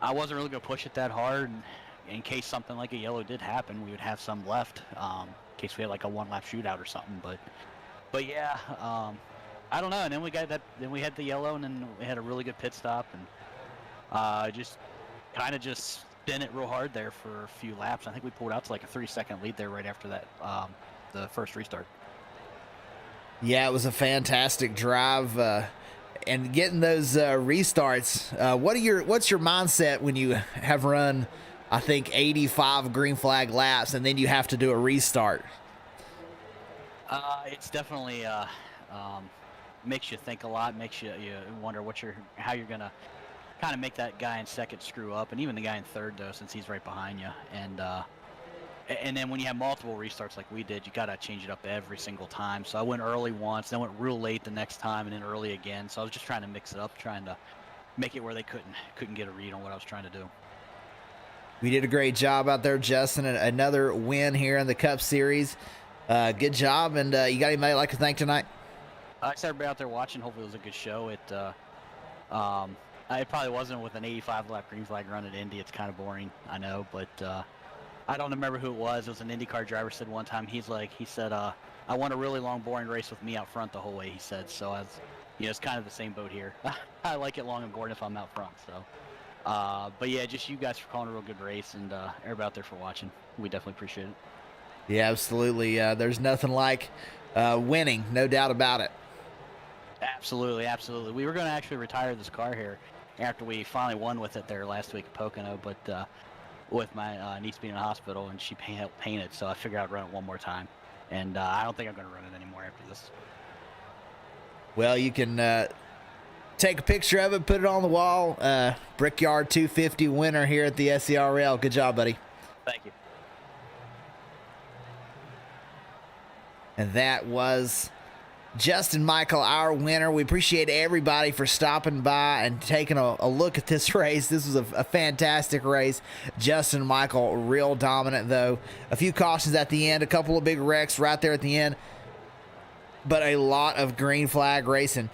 I wasn't really gonna push it that hard, and in case something like a yellow did happen, we would have some left, in case we had like a 1-lap shootout or something. But But yeah, I don't know. And then we got that. Then we had the yellow, and then we had a really good pit stop, and just kind of just spin it real hard there for a few laps. I think we pulled out to like a 3-second lead there right after that, the first restart. Yeah, it was a fantastic drive, and getting those restarts. What's your mindset when you have run, I think 85 green flag laps, and then you have to do a restart? It's definitely makes you think a lot. Makes you wonder how you're gonna kind of make that guy in second screw up, and even the guy in third though, since he's right behind you. And then when you have multiple restarts like we did, you gotta change it up every single time. So I went early once, then went real late the next time, and then early again. So I was just trying to mix it up, trying to make it where they couldn't get a read on what I was trying to do. We did a great job out there, Justin. Another win here in the Cup Series. Good job, and you got anybody you'd like to thank tonight? Thanks everybody out there watching. Hopefully it was a good show. It probably wasn't with an 85 lap green flag run at Indy. It's kind of boring, I know, but I don't remember who it was. It was an IndyCar driver said one time. He said, I want a really long, boring race with me out front the whole way. He said so. It's kind of the same boat here. I like it long and boring if I'm out front. So, but yeah, just you guys for calling a real good race, and everybody out there for watching. We definitely appreciate it. Yeah, absolutely. There's nothing like winning, no doubt about it. Absolutely, absolutely. We were going to actually retire this car here after we finally won with it there last week at Pocono, but with my niece being in the hospital and she helped paint it, so I figured I'd run it one more time. And I don't think I'm going to run it anymore after this. Well, you can take a picture of it, put it on the wall. Brickyard 250 winner here at the SERL. Good job, buddy. Thank you. And that was Justin Michael, our winner. We appreciate everybody for stopping by and taking a look at this race. This was a fantastic race. Justin Michael, real dominant, though. A few cautions at the end, a couple of big wrecks right there at the end, but a lot of green flag racing.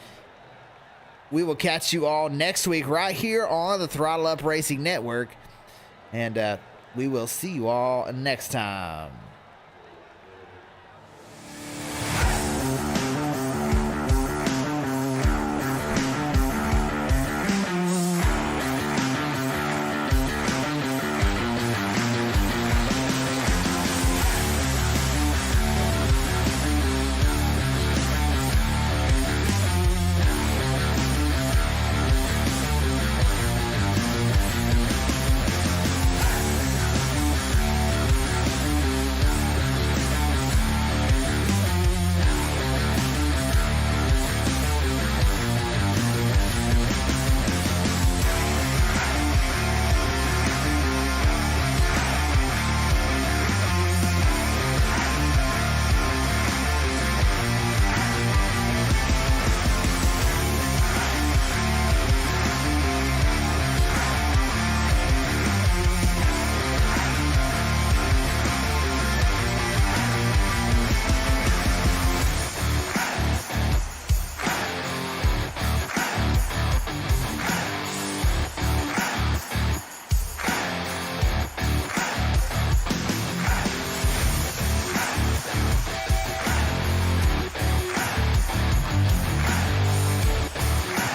We will catch you all next week right here on the Throttle Up Racing Network, and we will see you all next time.